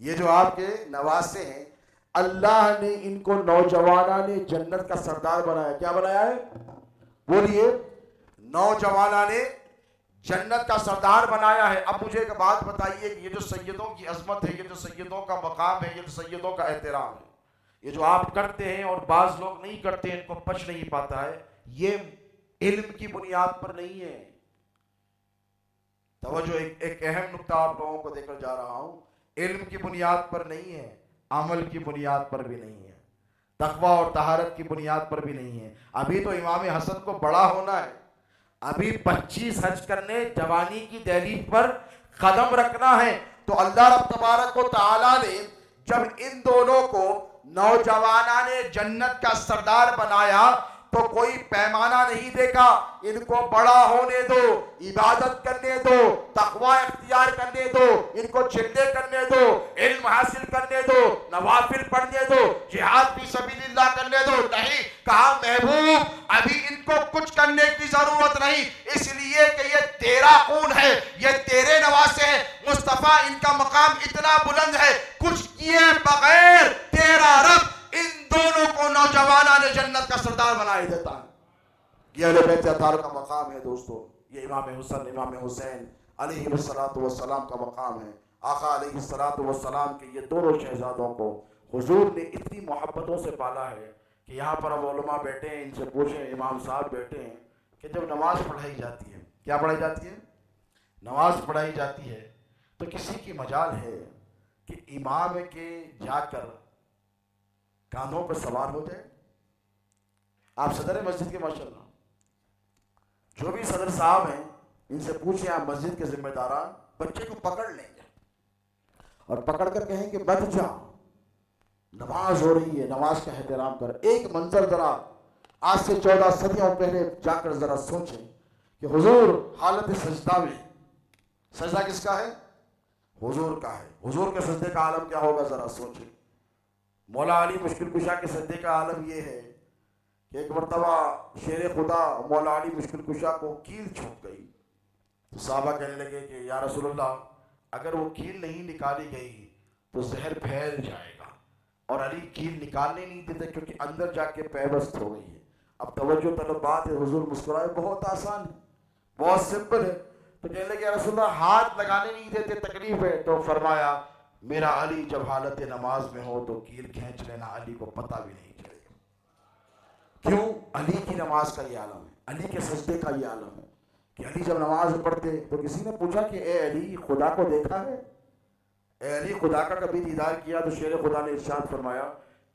ये जो आपके नवासे हैं, अल्लाह ने इनको नौजवाना ने जन्नत का सरदार बनाया। क्या बनाया है? बोलिए, नौजवाना ने जन्नत का सरदार बनाया है। अब मुझे एक बात बताइए कि ये जो सैयदों की अजमत है, ये जो सैयदों का मकाम है, ये जो सैयदों का एहतराम है, ये जो आप करते हैं और बाज लोग नहीं करते, इनको पच नहीं पाता है, ये इल्म की बुनियाद पर नहीं है। तवज्जो, एक अहम नुक्ता आप लोगों को देकर जा रहा हूं। इल्म की बुनियाद पर नहीं है, अमल की बुनियाद पर भी नहीं है, तकवा और तहारत की बुनियाद पर भी नहीं है। अभी तो इमाम हसन को बड़ा होना है, अभी 25 हज करने जवानी की दहलीज पर कदम रखना है। तो अल्लाह रब तबारक व तआला ने जब इन दोनों को नौजवाना ने जन्नत का सरदार बनाया तो कोई पैमाना नहीं देखा, इनको बड़ा होने दो, इबादत करने दो, तकवा इख्तियार करने दो, इनको चिल्ले करने दो, इल्म हासिल करने दो, नवाफिल पढ़ने दो, जिहाद फी सबीलिल्लाह करने दो। नहीं, कहा महबूब अभी इनको कुछ करने की जरूरत नहीं, इसलिए कि ये तेरा खून है, ये तेरे नवासे हैं। मुस्तफा इनका मकाम इतना बुलंद है, कुछ किए बगैर तेरा रब इन दोनों को नौजवाना ने जन्नत का सरदार बनाए देता है। ये अहले बैत अतार का मकाम है दोस्तों, ये इमाम हुसैन, इमाम हुसैन अलैहिस्सलातु वस्सलाम का मकाम है। आका अलैहिस्सलातु वस्सलाम के ये दोनों शहजादों को हुजूर ने इतनी मोहब्बतों से पाला है कि यहाँ पर अब उलमा बैठे हैं, इनसे पूछें, इमाम साहब बैठे हैं कि जब नमाज पढ़ाई जाती है, क्या पढ़ाई जाती है? नमाज पढ़ाई जाती है तो किसी की मजाल है कि इमाम के जाकर कांधों पर सवार हो जाए? आप सदर मस्जिद के माशाल्लाह जो भी सदर साहब हैं, इनसे पूछें, आप मस्जिद के जिम्मेदारान बच्चे को पकड़ लेंगे और पकड़ कर कहेंगे बैठ जा, नमाज हो रही है, नमाज का एहतराम कर। एक मंजर जरा आज से 14 सदियों पहले जाकर जरा सोचें कि हुजूर हालत सजदा में, सजदा किसका है? हुजूर का है। हुजूर के सजदे का आलम क्या होगा जरा सोचें। मौला अली मुश्किल कुशा के सजदे का आलम यह है कि एक मरतबा शेर खुदा मौला अली मुश्किल कुशा को कील छूट गई तो साहबा कहने लगे कि या रसूलल्लाह, अगर वो कील नहीं निकाली गई तो जहर फैल जाएगा, और अली कील निकालने नहीं देते क्योंकि अंदर जाके पैबस्त हो गई है। अब तवज्जो तलब बात है, हुजूर मुस्कुराए, बहुत आसान है, बहुत सिंपल है। तो कहने लगे या रसूलल्लाह, हाथ लगाने नहीं देते, तकलीफ है। तो फरमाया मेरा अली जब हालत नमाज में हो तो कील खींच लेना, अली को पता भी नहीं चलेगा। क्यों? अली की नमाज का ये आलम है, अली के सजदे का ये आलम है कि अली जब नमाज पढ़ते तो किसी ने पूछा कि ए अली, खुदा को देखा है? ए अली, खुदा का कभी दीदार किया? तो शेर खुदा ने इरशाद फरमाया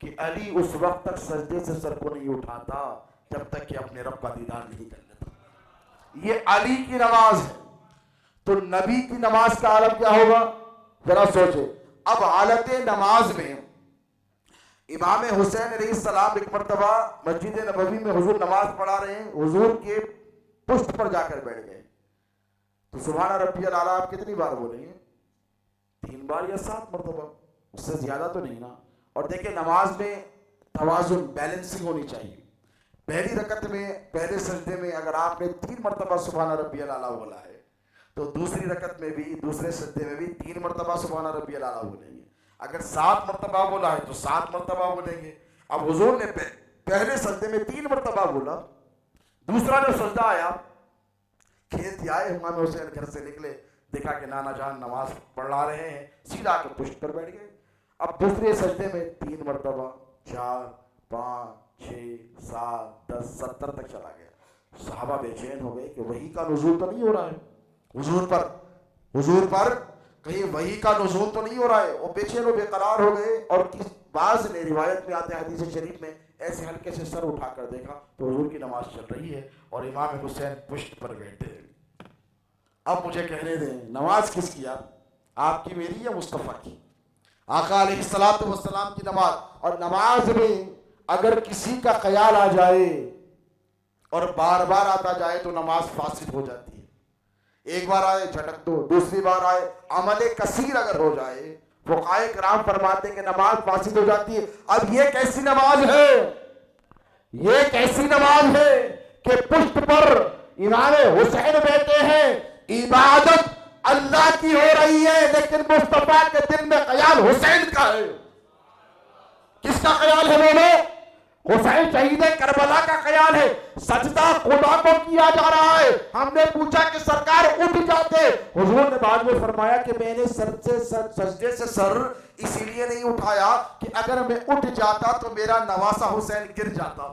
कि अली उस वक्त तक सजदे से सर को नहीं उठाता जब तक कि अपने रब का दीदार नहीं कर लेता। ये अली की नमाज है। तो नबी की नमाज का आलम क्या होगा, जरा सोचे। अब हालत नमाज में इमाम हुसैन अलैहिस्सलाम एक मर्तबा मस्जिद नबवी में हुजूर नमाज पढ़ा रहे हैं, हुजूर के पुष्ट पर जाकर बैठ गए। तो सुभान रब्बियल आला आप कितनी बार बोलेंगे? 3 बार या 7 मर्तबा, उससे ज्यादा तो नहीं ना। और देखिए नमाज में तवाजुन, बैलेंसिंग होनी चाहिए। पहली रकत में, पहले सजदे में अगर आपने 3 मर्तबा सुभान रब्बियल आला बोला है तो दूसरी रकत में भी, दूसरे सजदे में भी 3 मर्तबा सुभान रब्बियल आला बोलेंगे। अगर 7 मर्तबा बोला है तो 7 मर्तबा बोलेंगे। अब हुजूर ने पहले सजदे में 3 मर्तबा बोला, दूसरा जो सजदा आया, खेत आए इमाम हुसैन घर से निकले, देखा कि नाना जान नमाज पढ़ा रहे हैं, सीधा आकर पुष्ट पर बैठ गए। अब दूसरे सजदे में 3 मर्तबा, 4, 5, 6, 7, 10, 70 तक चला गया। सहाबा बेचैन हो गए कि वही का नुज़ूल तो नहीं हो रहा है हुजूर पर कहीं वही का नुज़ूल तो नहीं हो रहा है। वो बेचैन हो, बेकरार हो गए। और किस बाज ने, रिवायत में आते हैं हदीस शरीफ में, ऐसे हल्के से सर उठाकर देखा तो हुजूर की नमाज चल रही है और इमाम हुसैन पुष्ट पर बैठे हैं। अब मुझे कहने दें, नमाज किसकी यार, आपकी, मेरी या मुस्तफ़ा की? आका अलैहिस्सलातु वस्सलाम की नमाज। और नमाज में अगर किसी का ख्याल आ जाए और बार बार आता जाए तो नमाज फासिद हो जाती है। एक बार आए झटक दो, दूसरी बार आए, अमले कसीर अगर हो जाए, फुक़हाए किराम फरमाते हैं कि नमाज फासिद हो जाती है। अब ये कैसी नमाज है, ये कैसी नमाज है कि पुष्ट पर इमाम हुसैन बैठे हैं, इबादत अल्लाह की हो रही है लेकिन मुस्तफा के दिल में ख्याल हुसैन का है। किसका ख्याल है बोलो? हुसैन शहीद करबला का ख्याल है। सजदा खुदा को किया जा रहा है। हमने पूछा कि सरकार उठ जाते, हुजूर ने बाद में फरमाया कि मैंने सजदे से सर इसीलिए नहीं उठाया कि अगर मैं उठ जाता तो मेरा नवासा हुसैन गिर जाता,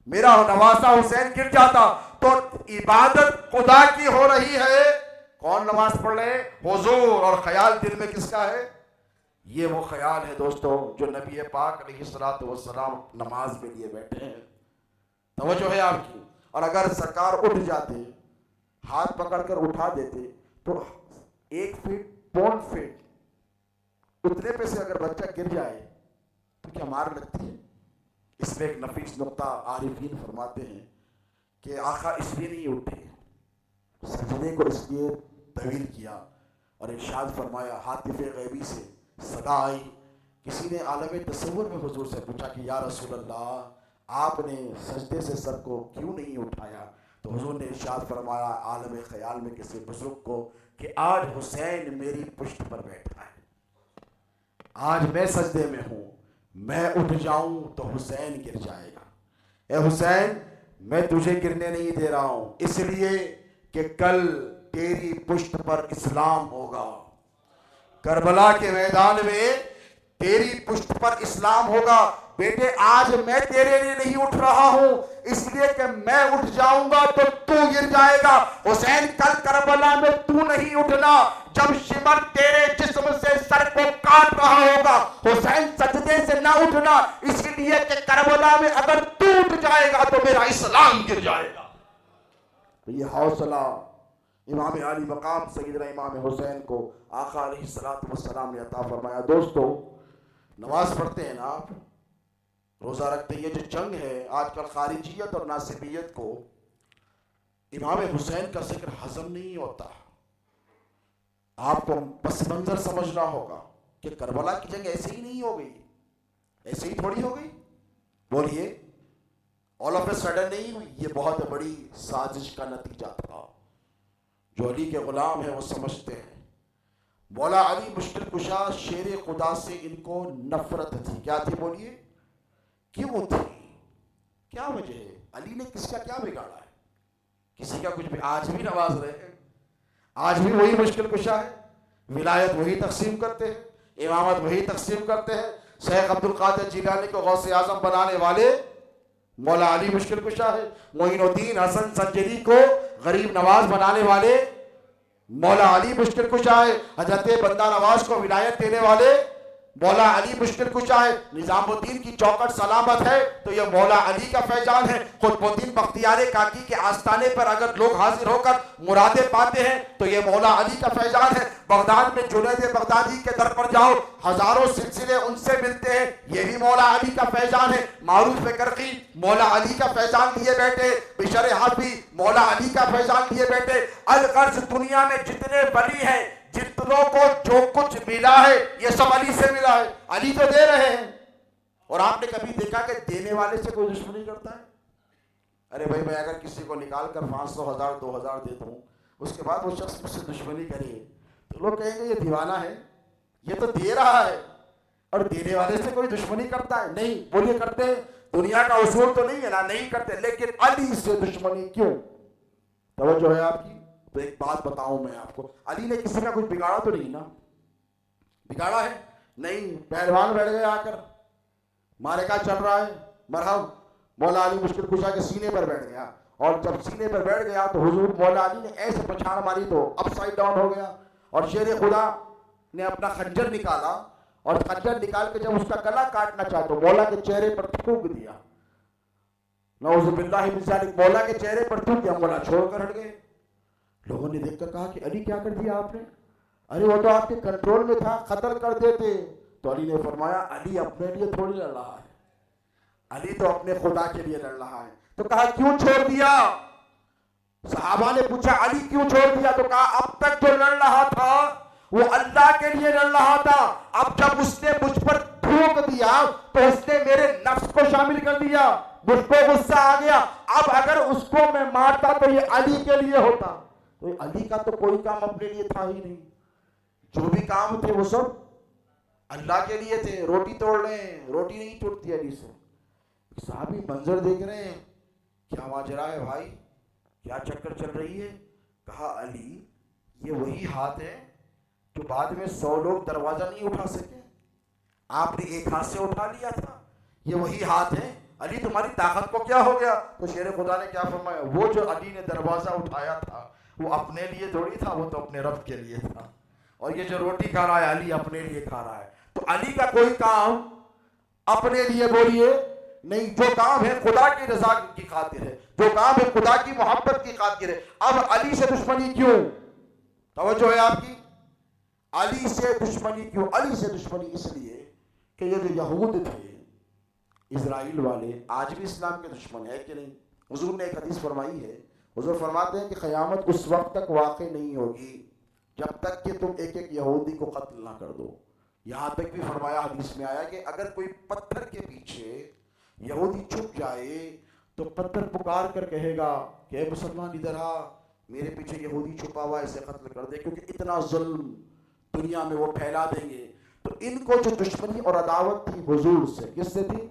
मेरा नवासा हुसैन गिर जाता। तो इबादत खुदा की हो रही है, कौन नमाज पढ़ रहे? हुजूर। और ख्याल दिल में किसका है? ये वो ख्याल है दोस्तों जो नबी पाक अलैहिस्सलातु वस्सलाम नमाज में लिए बैठे हैं। तवज्जो है आपकी। और अगर सरकार उठ जाते, हाथ पकड़कर उठा देते तो 1 फीट, पौन फीट उतने पे से अगर बच्चा गिर जाए तो क्या मार लगती है? इसमें एक नफीस नुक्ता आरिफीन फरमाते हैं कि आका इसलिए नहीं उठे, सजदे को इसलिए तवील किया। और इरशाद फरमाया, हातिफ़े गैबी से सदा आई, किसी ने आलम तसव्वुर में हुजूर से पूछा कि या रसूल अल्लाह, आपने सजदे से सर को क्यों नहीं उठाया? तो हुजूर ने इरशाद फरमाया आलम ख्याल में किसी बुजुर्ग को कि आज हुसैन मेरी पुष्ट पर बैठा है, आज मैं सजदे में हूं, मैं उठ जाऊं तो हुसैन गिर जाएगा। ए हुसैन, मैं तुझे गिरने नहीं दे रहा हूं, इसलिए कि कल तेरी पुष्ट पर इस्लाम होगा, करबला के मैदान में तेरी पुष्ट पर इस्लाम होगा। बेटे आज मैं तेरे लिए नहीं उठ रहा हूं इसलिए कि मैं उठ जाऊंगा तो तू गिर जाएगा। हुसैन कल करबला में तू नहीं उठना, जब शिमर तेरे जिस्म से सर को काट रहा होगा। हुसैन सजदे से ना उठना इसलिए कि करबला में अगर तू उठ जाएगा तो मेरा इस्लाम गिर जाएगा। तो ये हौसला इमाम आली मकाम सैयदना इमाम हुसैन को आका अलैहिस्सलातु वस्सलाम ने अता फरमाया। दोस्तों, नमाज पढ़ते हैं ना आप, रोज़ा रखते हैं, ये जो जंग है आजकल खारिजियत और नासिबियत को इमाम हुसैन का जिक्र हजम नहीं होता। आपको पस मंजर समझना होगा कि करबला की जंग ऐसे ही नहीं हो गई, ऐसे ही थोड़ी हो गई। बोलिए, ऑल ऑफ ए सडन नहीं हुई, ये बहुत बड़ी साजिश का नतीजा था। जो अली के गुलाम है वो समझते हैं, मौला अली मुश्किल कुशा शेर खुदा से इनको नफरत थी। क्या थी बोलिए, क्यों थी, क्या वजह है? अली ने किसका क्या बिगाड़ा है? किसी का कुछ भी। आज भी नवाज रहे हैं, आज भी वही मुश्किल कुशा है, विलायत वही तकसीम करते हैं, इमामत वही तकसीम करते हैं। शेख अब्दुल कादिर जिलानी को गौसे आजम बनाने वाले मौला अली मुश्किल कुशा है। मोइनुद्दीन हसन संजरी को गरीब नवाज बनाने वाले मौला अली मुश्किल कुशा है। हजरत बंदा नवाज को विलायत देने वाले मौला अली मुश्किल कुशा है। निजामुद्दीन की चौकट सलामत है तो यह मौला अली का फैजान है। कुतुबुद्दीन बख्तियार काकी के आस्थाने पर अगर लोग हाजिर होकर मुरादे पाते हैं तो यह मौला अली का फैजान है। बगदाद में जुनैद बगदादी के दर पर जाओ, हजारों सिलसिले उनसे मिलते हैं, यह भी मौला अली का फैजान है। मारूफ करकी मौला अली का फैजान लिए बैठे, बिशर हाफी मौला अली का फैजान लिए बैठे। अलगर्ज दुनिया में जितने वली हैं, जितनों को जो कुछ मिला है ये सब अली से मिला है, अली तो दे रहे हैं। और आपने कभी देखा कि देने वाले से कोई दुश्मनी करता है? अरे भाई मैं अगर किसी को निकाल कर 500, 1000, 2000 दे दूं, उसके बाद वो शख्स मुझसे दुश्मनी करे तो लोग कहेंगे ये दीवाना है, ये तो दे रहा है। और देने वाले से कोई दुश्मनी करता है? नहीं। बोलिए करते हैं? दुनिया का उसूल तो नहीं है ना, नहीं करते। लेकिन अली से दुश्मनी क्यों? तवज्जो है आपकी? तो एक बात बताऊं मैं आपको, अली ने किसी का कुछ बिगाड़ा तो नहीं ना? बिगाड़ा है? नहीं। पहलवान बैठ गए आकर, मारेका चल रहा है, मरहम मौला अली मुश्किल कुशा के सीने पर बैठ गया। और जब सीने पर बैठ गया तो हुजूर मौला अली ने ऐसे पछाड़ मारी तो अपसाइड डाउन हो गया। और शेर खुदा ने अपना खंजर निकाला और खंजर निकाल के जब उसका गला काटना चाहा तो मौला के चेहरे पर थूक दिया। नऊजुबिल्लाहि मिन ज़ालिक, मौला के चेहरे पर थूक दिया। मौला छोड़कर हट गए। लोगों ने देखकर कहा कि अली क्या कर दिया आपने? अरे वो तो आपके कंट्रोल में था, कत्ल कर देते। तो अली ने फरमाया अली अपने लिए थोड़ी लड़ रहा है, अली तो अपने खुदा के लिए लड़ रहा है। तो कहा क्यों छोड़ दिया? सहाबा ने पूछा अली क्यों छोड़ दिया? तो कहा अब तक जो लड़ रहा था वो अल्लाह के लिए लड़ रहा था, अब जब उसने मुझ पर थूक दिया तो उसने मेरे नफ्स को शामिल कर दिया, मुझको गुस्सा आ गया। अब अगर उसको मैं मारता तो ये अली के लिए होता। तो अली का तो कोई काम अपने लिए था ही नहीं, जो भी काम थे वो सब अल्लाह के लिए थे। रोटी तोड़ रहे हैं, रोटी नहीं टूटती अली से। साहबी मंजर देख रहे हैं, क्या माजरा है भाई, क्या चक्कर चल रही है? कहा अली ये वही हाथ है जो बाद में 100 लोग दरवाजा नहीं उठा सके, आपने एक हाथ से उठा लिया था, ये वही हाथ है। अली तुम्हारी ताकत को क्या हो गया? तो शेर खुदा ने क्या फरमाया, वो जो अली ने दरवाजा उठाया था वो अपने लिए थोड़ी था, वो तो अपने रब के लिए था। और ये जो रोटी खा रहा है अली अपने लिए खा रहा है। तो अली का कोई काम अपने लिए बोलिए नहीं, जो काम है खुदा की रजा की खातिर है, जो काम है खुदा की मोहब्बत की खातिर है। अब अली से दुश्मनी क्यों? तवज्जो है आपकी? अली से दुश्मनी क्यों? अली से दुश्मनी इसलिए कि ये जो यहूद थे इजराइल वाले आज भी इस्लाम के दुश्मन है कि नहीं? हुजूर ने एक हदीस फरमाई है, हुजूर फरमाते हैं कि क़यामत उस वक्त तक वाक़ई नहीं होगी जब तक कि तुम एक एक यहूदी को कत्ल ना कर दो। यहाँ तक भी फरमाया, हदीस में आया कि अगर कोई पत्थर के पीछे यहूदी छुप जाए तो पत्थर पुकार कर कहेगा कि मुसलमान इधर आ, मेरे पीछे यहूदी छुपा हुआ, इसे कत्ल कर दे, क्योंकि इतना जुल्म दुनिया में वो फैला देंगे। तो इनको जो दुश्मनी और अदावत थी हुजूर से, किससे थी?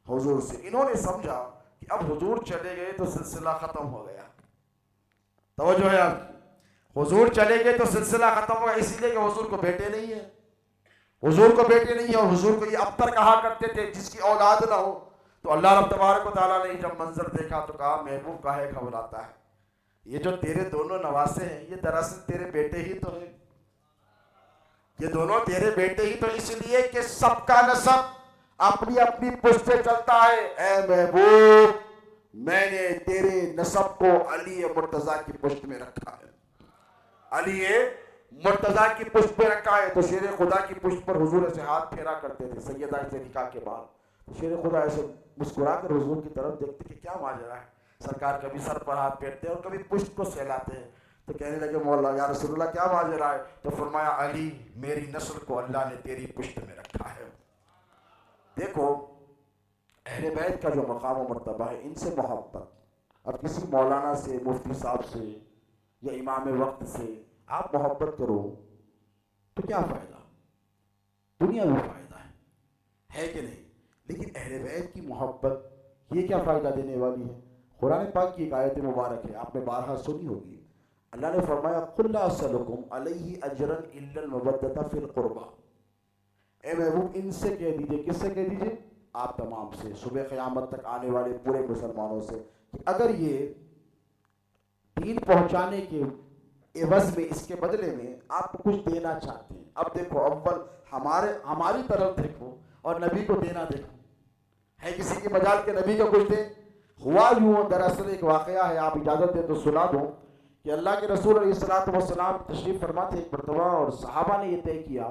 हुजूर से। इन्होंने समझा कि अब हुजूर चले गए तो सिलसिला खत्म हो गया। तवज्जो है आपकी? हुजूर चले गए तो सिलसिला खत्म हो गया, इसलिए कि हुजूर को बेटे नहीं है, हुजूर को बेटे नहीं है। और हुजूर को ये अब्तर कहा करते थे जिसकी औलाद ना हो। तो अल्लाह रब तबारक व तआला ने जब मंजर देखा तो कहा महबूब काहे घबराता है, ये जो तेरे दोनों नवासे हैं ये दरअसल तेरे बेटे ही तो है, ये दोनों तेरे बेटे ही तो, इसलिए कि सबका नसब अपनी अपनी पुश्त से चलता है। ऐ महबूब मैंने तेरे नसब को अली मुर्तजा की पुश्त में रखा है, अली मुर्तजा की पुश्त पे रखा है। तो शेर खुदा की पुश्त पर हुजूर ऐसे हाथ फेरा करते थे सैयदा से निकाह के बाद। तो शेर खुदा ऐसे मुस्कुरा कर हुजूर की तरफ देखते कि क्या माजरा है, सरकार कभी सर पर हाथ फेरते हैं और कभी पुश्त को सहलाते हैं। तो कहने लगे मौला या रसूलुल्लाह क्या माजरा है? तो फरमाया अली मेरी नस्ल को अल्लाह ने तेरी पुश्त में रखा है। देखो अहले बैत का जो मकाम व मर्तबा है, इनसे मोहब्बत। अब किसी मौलाना से, मुफ्ती साहब से या इमाम वक्त से आप मोहब्बत करो तो क्या फ़ायदा? दुनिया में फ़ायदा है कि नहीं? लेकिन अहले बैत की मोहब्बत ये क्या फ़ायदा देने वाली है? कुरान पाक की एक आयत मुबारक है, आपने बारहा सुनी होगी। अल्लाह ने फरमाया कुल ला असअलुकुम अलैहि अजरन इल्लल मवद्दता फिल कुर्बा। ए महबूब इनसे कह दीजिए, किससे कह दीजिए? आप तमाम से, सुबह क़यामत तक आने वाले पूरे मुसलमानों से, कि अगर ये दीन पहुंचाने के एवज में, इसके बदले में आपको कुछ देना चाहते हैं। अब देखो, अव्वल हमारी तरफ देखो और नबी को देना देखो, है किसी की मजाल के नबी को कुछ दे? हुआ यूं, दरअसल एक वाकया है, आप इजाज़त दें तो सुना दो, कि अल्लाह के रसूल अलैहिस्सलाम तशरीफ़ फरमा थे एक मरतबा, और सहाबा ने यह तय किया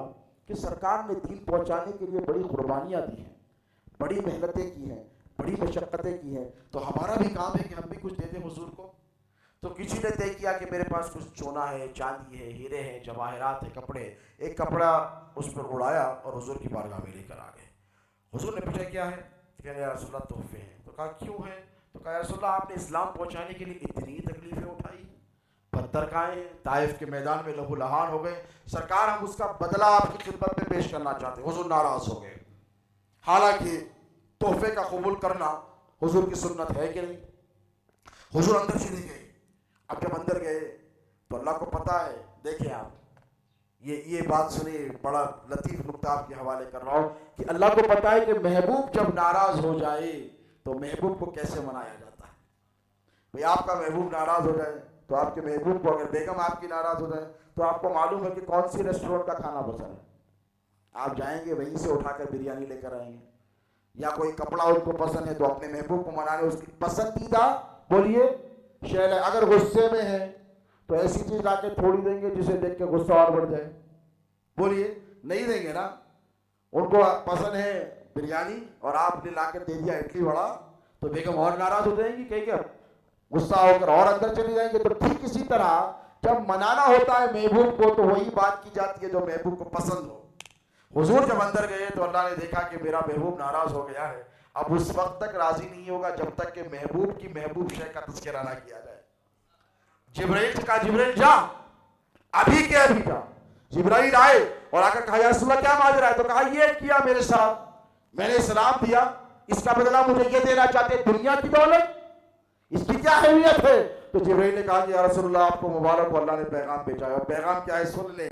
कि सरकार ने दीन पहुँचाने के लिए बड़ी कुर्बानियाँ दी हैं, बड़ी मेहनतें की हैं, बड़ी मशक्क़तें की हैं, तो हमारा भी काम है कि हम भी कुछ दे दें हुजूर को। तो किसी ने तय किया कि मेरे पास कुछ सोना है, चांदी है, हीरे हैं, जवाहरात है, कपड़े। एक कपड़ा उस पर उड़ाया और हुजूर की बारगाह में लेकर आ गए। हुजूर ने पूछा क्या है? कहने या रसूलल्लाह तोहफे हैं। तो कहा क्यों है? तो कहा या रसूलल्लाह आपने इस्लाम पहुंचाने के लिए इतनी तकलीफें उठाई, पत्थर खाए, ताइफ के मैदान में लहू लहान हो गए, सरकार हम उसका बदला आपकी खिदमत में पेश करना चाहते हैं। हुजूर नाराज हो गए। हालांकि तोहफे का कबूल करना हुजूर की सुन्नत है कि नहीं। हुजूर अंदर चले गए। अब जब अंदर गए तो अल्लाह को पता है, देखिए आप ये बात सुनिए, बड़ा लतीफ नुक्ता आपके हवाले कर रहा हूँ, कि अल्लाह को पता है कि महबूब जब नाराज हो जाए तो महबूब को कैसे मनाया जाता है। भाई आपका महबूब नाराज हो जाए तो आपके महबूब को, अगर बेगम आपकी नाराज हो जाए तो आपको मालूम है कि कौन सी रेस्टोरेंट का खाना पसंद है, आप जाएंगे वहीं से उठाकर बिरयानी लेकर आएंगे। या कोई कपड़ा उनको पसंद है तो अपने महबूब को मनाने उसकी पसंदीदा बोलिए शैल है। अगर गुस्से में है तो ऐसी चीज लाके थोड़ी देंगे जिसे देख के गुस्सा और बढ़ जाए, बोलिए नहीं देंगे ना। उनको पसंद है बिरयानी और आपने लाकर दे दिया इडली वड़ा, तो बेगम और नाराज हो जाएंगी, कहीं क्या गुस्सा होकर और अंदर चली जाएंगे। तो ठीक इसी तरह जब मनाना होता है महबूब को तो वही बात की जाती है जो महबूब को पसंद हो। हुजूर जब अंदर गए तो अल्लाह ने देखा कि मेरा महबूब नाराज हो गया है। अब उस वक्त तक राजी नहीं होगा जब तक कि महबूब की महबूब शय का तज़किरा ना किया जाए। जिब्राइल का जिब्राइल जा, अभी के अभी जा। जिब्राइल आए और आकर कहा या रसूलल्लाह क्या माजरा है? तो कहा ये किया मेरे साथ, मैंने इस्लाम दिया, इसका बदला मुझे ये देना चाहते हैं दुनिया की दौलत, इसकी क्या अहमियत है? तो जिब्राइल ने कहा कि या रसूलल्लाह आपको मुबारक हो, अल्लाह ने पैगाम भेजा है। और पैगाम क्या है सुन लें।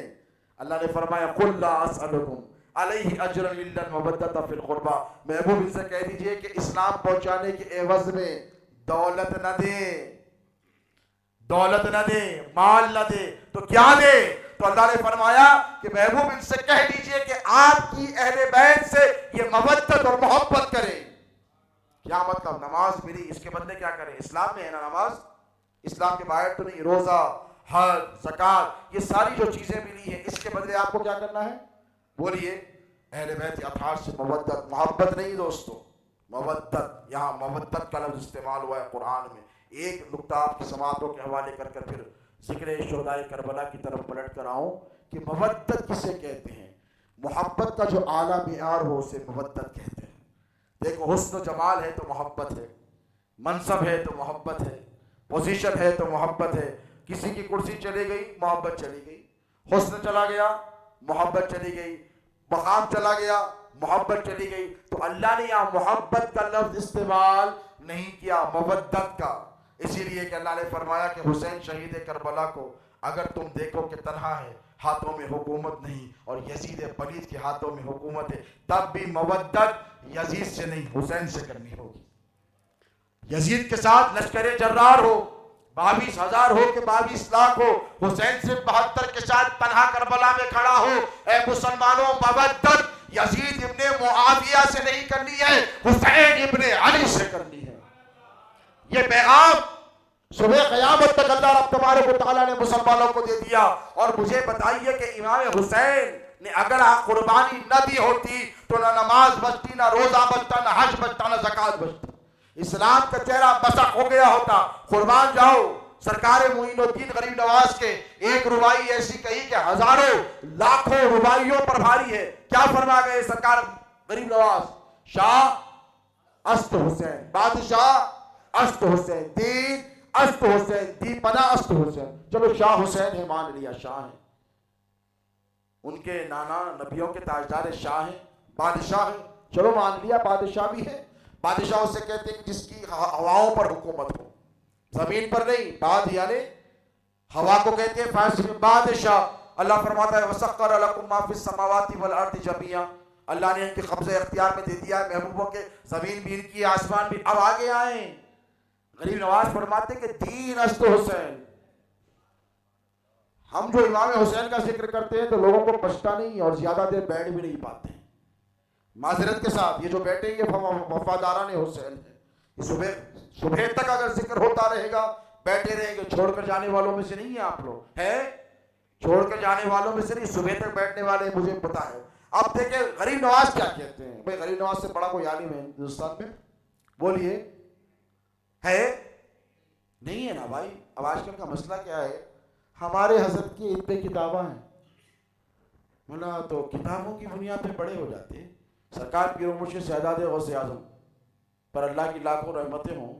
अल्लाह ने फरमाया कुल ला असअलुकुम अलैहि अजरन इल्ला मवद्दत फिल कुर्बा, महबूब इनसे कह दीजिए कि इस्लाम पहुंचाने के एवज में दौलत न दे, दौलत न दे, माल न दे, तो क्या दे? तो अल्लाह ने फरमाया कि महबूब इनसे कह दीजिए कि आपकी अहले बैत से ये मवद्दत और मोहब्बत करें। क्या मतलब? नमाज मिली, इसके बदले क्या करें? इस्लाम में है ना नमाज, इस्लाम के बाहर तो नहीं। रोजा, हज, ज़कात, ये सारी जो चीजें मिली हैं, इसके बदले आपको क्या करना है? बोलिए। अहले बैत अथार से मवद्दत, मोहब्बत नहीं दोस्तों, मवद्दत। यहाँ मवद्दत का लफ्ज इस्तेमाल हुआ है कुरान में। एक नुक्ता आपकी समातों के हवाले कर फिर जिक्र शुहदाए करबला की तरफ पलट कर आऊं कि मवद्दत किसे कहते हैं। मोहब्बत का जो आला मियार हो उसे मवद्दत कहते हैं। देखो हुस्न जमाल है तो मोहब्बत है, मनसब है तो मोहब्बत है, पोजीशन है तो मोहब्बत है। किसी की कुर्सी चली गई, मोहब्बत चली गई। हुस्न चला गया, मोहब्बत चली गई। मकाम चला गया, मोहब्बत चली गई। तो अल्लाह ने यहाँ मोहब्बत का लफ्ज इस्तेमाल नहीं किया, मवद्दत का। इसीलिए कि अल्लाह ने फरमाया कि हुसैन शहीद करबला को अगर तुम देखो कि तन्हा है, हाथों में हुकूमत नहीं, और यजीद पलीद के हाथों में हुकूमत है, तब भी मवद्दत यजीद से नहीं हुसैन से करनी होगी। यजीद के साथ लश्कर जर्रार हो, 22,000 हो कि 22 लाख हो, हुसैन से 72 के साथ तन्हा करबला में खड़ा हो। ए मुसलमानों, मवद्दत यजीद इब्ने मुआविया से नहीं करनी है, हुसैन इब्ने अली से करनी है। ये पैगाम सुबह क़यामत तक अल्लाह रब तबारक व तआला ने मुसलमानों को दे दिया। और मुझे बताइए कि इमाम हुसैन ने अगर कुर्बानी न दी होती तो ना नमाज बचती, ना रोजा बचता, ना हज बचता, ना ज़कात बचती। इस्लाम का चेहरा बसक हो गया होता। कुर्बान जाओ। सरकार मुईनुद्दीन गरीब नवाज के एक रुबाई ऐसी कही कि हजारों लाखों रुबाइयों पर भारी है। क्या फरमा गए सरकार गरीब नवाज? शाह अस्त हुसैन, बादशाह अस्त हुसैन, दीन अस्त हुसैन, दीपना अस्त हुसैन। चलो शाह हुसैन है, मान लिया शाह है, उनके नाना नबियों के ताजदार शाह है, बादशाह है, चलो मान लिया बादशाह भी है। बादशाह उसे कहते हैं कि जिसकी हवाओं पर हुकूमत हो, जमीन पर नहीं। बाद यानी हवा को कहते हैं फासिल बादशाह। अल्लाह फरमाता है वसख्खर लकुम मा फिस समावाति वल अर्दि जमिया, अल्लाह ने इनके कब्जे इख्तियार में दे दिया है, महबूबों के ज़मीन भी इनकी, आसमान भी। अब आगे आए, गरीब नवाज फरमाते कि दीन अस्त हुसैन। हम जो इमाम हुसैन का जिक्र करते हैं तो लोगों को बचता नहीं और ज्यादा देर बैठ भी नहीं पाते। माजरत के साथ ये जो बैठे ये वफादारान हुसैन है। सुबह सुबह तक अगर जिक्र होता रहेगा, बैठे रहेंगे। छोड़कर जाने वालों में से नहीं है आप लोग, है छोड़कर जाने वालों में से नहीं, सुबह तक बैठने वाले मुझे पता है। अब देखे गरीब नवाज क्या कहते हैं। भाई गरीब नवाज से बड़ा कोई आलिम है हिंदुस्तान में? बोलिए, है? नहीं है ना भाई। अब आजकल का मसला क्या है, हमारे हजरत की इन पे किताबें हैं, वरना तो किताबों की बुनियाद पे बड़े हो जाते हैं। सरकार पीर मुर्शिद शहजादे गौसे आजम पर अल्लाह की लाखों रहमतें हों।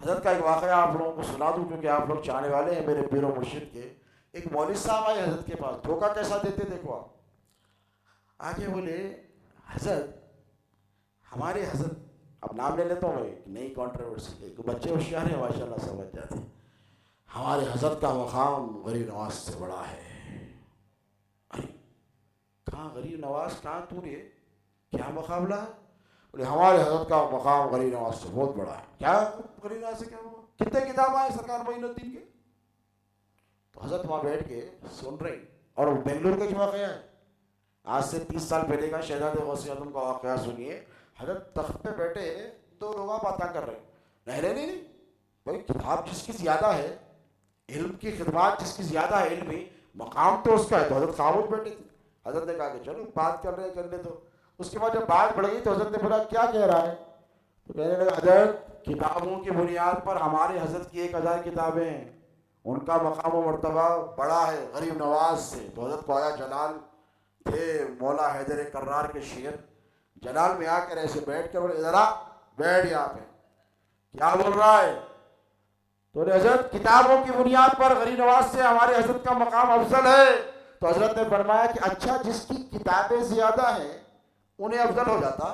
हजरत का एक वाक़या आप लोगों को सुना दूं, क्योंकि आप लोग चाहने वाले हैं मेरे पीर मुर्शिद के। एक मौलवी साहब आए हजरत के पास, धोखा कैसा देते देखो आप। आगे बोले, हजरत हमारे हजरत, अब नाम ले लेता हूँ भाई, नई कॉन्ट्रोवर्सी, बच्चे होशियार हैं माशाल्लाह, समझ जाते हैं। हमारे हजरत का मकाम गरीब नवाज से बड़ा है। अरे कहाँ गरीब नवाज, कहाँ तू रे, क्या मुकाबला है? बोले हमारे हजरत का मकाम गरीब नवाज से बहुत बड़ा है। क्या गरीब नवाज से क्या हुआ? कितने किताब आए सरकार मोइनुद्दीन के? तो हजरत वहाँ बैठ के सुन रही। और बेंगलुरु का क्या वाक़या है, आज से 30 साल पहले का शहजादे गौसे आजम का वाक़या सुनिए। हजरत तख्त पे बैठे, दो लोग बातें कर रहे। नहीं भाई, किताब जिसकी ज्यादा है, इल्म की खिदमत जिसकी ज्यादा है, इल्मी मकाम तो उसका है। तो हजरत खामोश बैठे थे। हजरत ने कहा कि चलो बात कर रहे हैं, कर ले। तो उसके बाद जब बात बढ़ गई तो हजरत ने बोला क्या कह रहा है? तो कहने लगा, हजरत किताबों की बुनियाद पर हमारे हजरत की 1000 किताबें हैं, उनका मकाम व मर्तबा बड़ा है गरीब नवाज से। तो हजरत को आया जलाल, थे मौला हैदर कर्रार के शेर। जलाल में आकर ऐसे बैठ कर बोले, जरा बैठ यहाँ पे, क्या बोल रहा है? तो हजरत किताबों की बुनियाद पर गरीब नवाज से हमारे हजरत का मकाम अफजल है। तो हजरत ने फरमाया कि अच्छा, जिसकी किताबें ज्यादा हैं उन्हें अफजल हो जाता?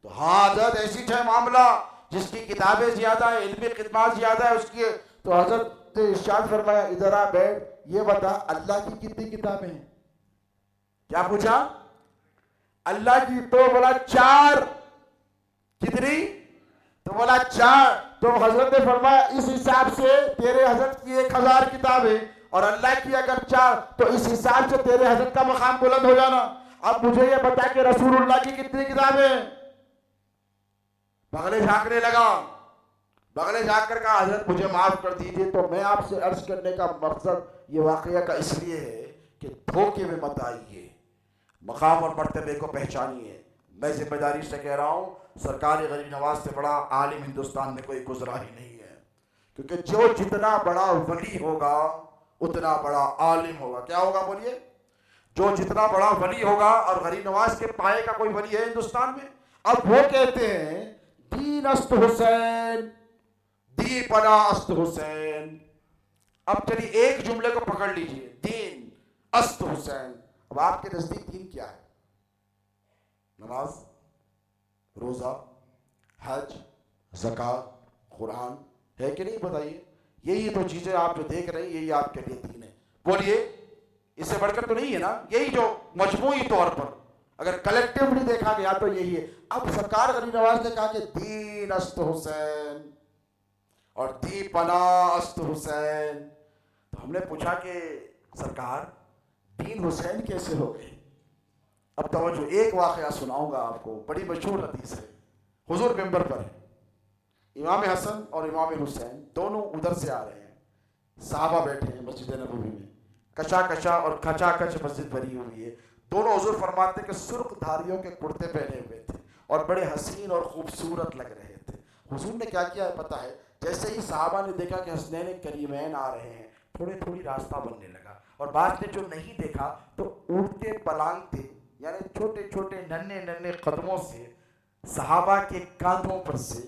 तो हाँ हजरत, ऐसी है मामला, जिसकी किताबें ज्यादा है, इल्मी खिदमत ज्यादा है उसकी। तो हजरत ने इरशाद फरमाया, इधर आ बैठ, ये बता अल्लाह की कितनी किताबें हैं? क्या पूछा? अल्लाह की। तो बोला 4। कितनी? तो बोला 4। तो हजरत ने फरमाया, इस हिसाब से तेरे हजरत की 1000 किताबें और अल्लाह की अगर 4, तो इस हिसाब से तेरे हजरत का मकाम बुलंद हो जाना। अब मुझे ये बता कि रसूलुल्लाह की कितनी किताबें हैं? बगले झांकने लगा। बगले झांक कर कहा, हजरत मुझे माफ कर दीजिए। तो मैं आपसे अर्ज करने का मकसद ये वाकया का इसलिए है कि धोखे में मत आइए, मकाम और मर्तबे को पहचानिए। मैं जिम्मेदारी से कह रहा हूँ, सरकार गरीब नवाज से बड़ा आलिम हिंदुस्तान में कोई गुजरा ही नहीं है। क्योंकि जो जितना बड़ा वली होगा उतना बड़ा आलिम होगा। क्या होगा बोलिए? जो जितना बड़ा वली होगा, और गरीब नवाज के पाए का कोई वली है हिंदुस्तान में? अब वो कहते हैं दीन अस्त हुसैन, दी पना अस्त हुसैन। अब चलिए एक जुमले को पकड़ लीजिए, दीन अस्त हुसैन। अब आपके नजदीक दीन क्या है? नमाज, रोजा, हज, ज़कात, कुरान है कि नहीं? बताइए। यही तो चीजें आप जो देख रहे हैं, यही आपके लिए दीन है। बोलिए, इससे बढ़कर तो नहीं है ना? यही जो मजमूई तौर पर अगर कलेक्टिवली देखा गया तो यही है। अब सरकार गरीब नवाज ने कहा कि दीन अस्त हुसैन और दी पना अस्त हुसैन। तो हमने पूछा कि सरकार दीन हुसैन कैसे हो गए? अब तवज्जो, एक वाकया सुनाऊंगा आपको, बड़ी मशहूर हदीस है। हुजूर मिंबर पर है, इमाम हसन और इमाम हुसैन दोनों उधर से आ रहे हैं, साहबा बैठे हैं मस्जिद नबवी में, कचा कचा और खचाखच मस्जिद भरी हुई है। दोनों हुजूर फरमाते कि सुर्ख धारियों के कुर्ते पहने हुए थे और बड़े हसीन और खूबसूरत लग रहे थे। हुजूर ने क्या किया है पता है? जैसे ही साहबा ने देखा कि हसनैन करीमैन आ रहे हैं, थोड़े थोड़ी रास्ता बनने लगा। और बाद ने जो नहीं देखा तो उड़ते पलांगते, यानी छोटे छोटे नन्हे नन्हे कदमों से सहाबा के कांधों पर से,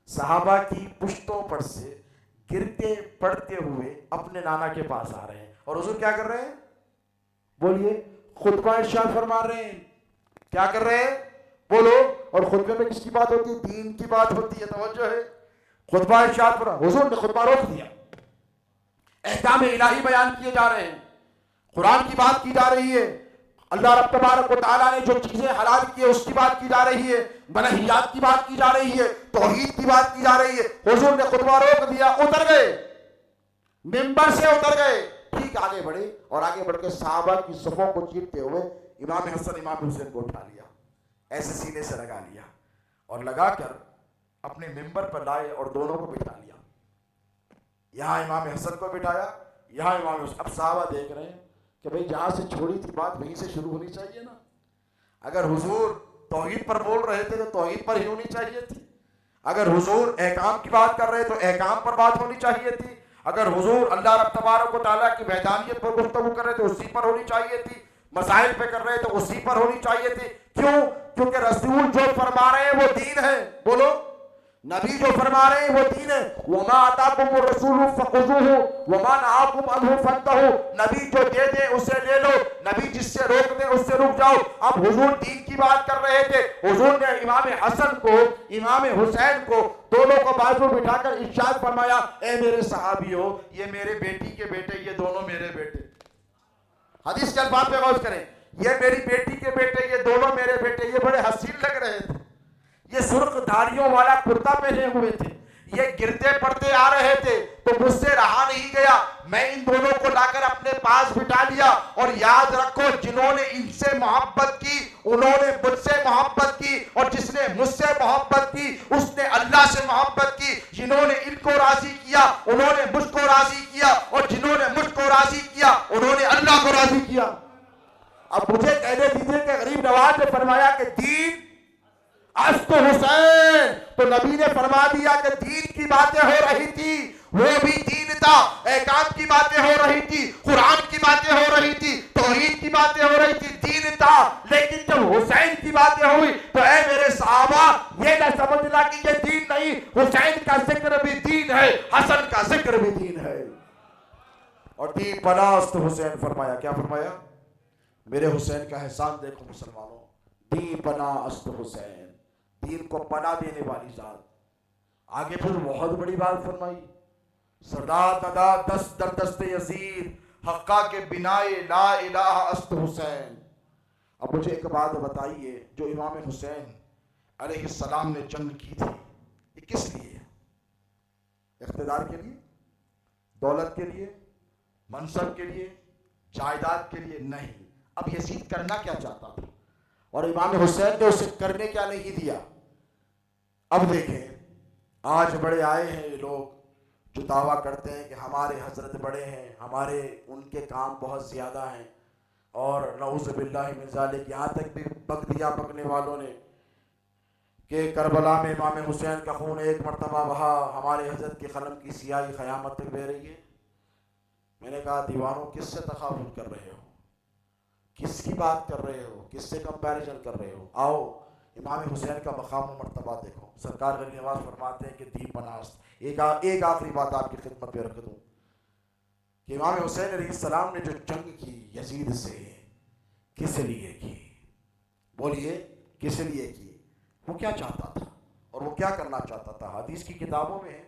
सहाबा की पुश्तों पर से गिरते पड़ते हुए अपने नाना के पास आ रहे हैं। और हुजूर क्या कर रहे हैं? बोलिए, खुतबा इरशाद फरमा रहे हैं। क्या कर रहे हैं? बोलो। और खुतबे में किसकी बात होती है? दीन की बात होती है। तवज्जो है, खुतबा इरशाद फरमा, हुजूर ने खुतबा रोक दिया, अहकाम इलाही बयान किए जा रहे हैं, कुरान की बात की जा रही है, अल्लाह रब तबारक व तआला ने जो चीजें हलाल की है उसकी बात की जा रही है, मनहियात की बात की जा रही है, तौहीद की बात की जा रही है। हुजूर ने खुतबा रोक दिया, उतर गए, मिंबर से उतर गए, ठीक आगे बढ़े और आगे बढ़ के सहाबा की सफों को चीरते हुए इमाम हसन इमाम हुसैन को उठा लिया, ऐसे सीने से लगा लिया और लगाकर अपने मिंबर पर लाए और दोनों को बिठा लिया। यहां इमाम हसन को बिठाया, यहां इमाम हुसैन। अब सहाबा देख रहे हैं कि भाई जहां से छोड़ी थी बात वहीं से शुरू होनी चाहिए ना। अगर हुजूर तौहीद पर बोल रहे थे तो तौहीद पर ही होनी चाहिए थी। अगर हुजूर अहकाम की बात कर रहे तो अहकाम पर बात होनी चाहिए थी। अगर हुजूर अल्लाह रब तबारक व तआला की वहदानियत पर गुफ्तगू कर रहे थे उसी पर होनी चाहिए थी। मसाइल पे कर रहे थे उसी पर होनी चाहिए थी। क्यों? क्योंकि रसूल जो फरमा रहे हैं वो दीन है। बोलो, नबी जो फरमा रहे हैं वो दीन है। वमा अताकुम रसूलु फखुजुहु वमा नहाकुम अन्हु फंतहु। नबी जो दे दे उसे ले लो, नबी जिससे रोक दे उससे रुक जाओ। अब हुजूर दीन की बात कर रहे थे। हुजूर ने इमाम हसन को, इमाम हुसैन को, दोनों को बाजू बिठाकर इरशाद फरमाया, ए मेरे सहाबियों, ये मेरे बेटी के बेटे, ये दोनों मेरे बेटे। हदीस के अल्फाज पे गौर करें, ये मेरी बेटी के बेटे, ये दोनों मेरे बेटे। ये बड़े हसीन लग रहे थे, ये सुर्ख धारियों वाला कुर्ता पहने हुए थे, ये गिरते पड़ते आ रहे थे, तो मुझसे रहा नहीं गया, मैं इन दोनों को लाकर अपने पास बिठा लिया। और याद रखो, जिन्होंने इनसे मोहब्बत की उन्होंने मुझसे मोहब्बत की, और जिसने मुझसे मोहब्बत की उसने अल्लाह से मोहब्बत की। जिन्होंने इनको राजी किया उन्होंने मुझको राजी किया, और जिन्होंने मुझको राजी किया उन्होंने अल्लाह को राजी किया। अब मुझे कहने दीजिए कि गरीब नवाज ने फरमाया कि दीन अस्त हुसैन, तो नबी ने फरमा दिया कि दीन की बातें हो रही थी, वो भी दीन था। एहकाम की बातें हो रही थी, कुरान की बातें हो रही थी, तौहीद की बातें हो रही थी, दीन था। लेकिन जब हुसैन की बातें हुई तो ऐ मेरे सहाबा, ये ना समझना कि ये दीन नहीं, हुसैन का जिक्र भी दीन है, हसन का जिक्र भी दीन है। और दीन पनास्त हुसैन फरमाया। क्या फरमाया? मेरे हुसैन का एहसान देखो मुसलमानों, दीन पना अस्त हुसैन, दीन को पना देने वाली जात। आगे फिर बहुत बड़ी बात फरमाई, सदा तदा दस दर दस्ते यजीद हक्का के बिनाए ला इलाहा अस्त हुसैन। अब मुझे एक बात बताइए, जो इमाम हुसैन अलैहिस्सलाम ने जंग की थी, ये किस लिए? इख्तिदार के लिए, दौलत के लिए, मनसब के लिए, जायदाद के लिए? नहीं। अब यजीद करना क्या चाहता था और इमाम हुसैन ने उसे करने क्या नहीं दिया? अब देखें, आज बड़े आए हैं ये लोग जो दावा करते हैं कि हमारे हजरत बड़े हैं, हमारे उनके काम बहुत ज़्यादा हैं, और नऊज़ बिल्लाहि मिन ज़ालिक, यहाँ तक भी बक दिया बकने वालों ने कि करबला में इमाम हुसैन का खून एक मरतबा बहा, हमारे हजरत के कलम की सियाही क़यामत तक बह रही है। मैंने कहा, दीवानों, किससे तकाबुल कर रहे हो, किसकी बात कर रहे हो, किससे कंपैरिजन कर रहे हो? आओ इमाम हुसैन का मकाम मर्तबा देखो। सरकार गनी नवाज फरमाते हैं कि दीन पनास्त। एक आखिरी बात आपकी खिदमत में रख दूं कि इमाम हुसैन अलैहिस्सलाम ने जो जंग की यजीद से, किस लिए की? बोलिए, किस लिए की? वो क्या चाहता था और वो क्या करना चाहता था? हदीस की किताबों में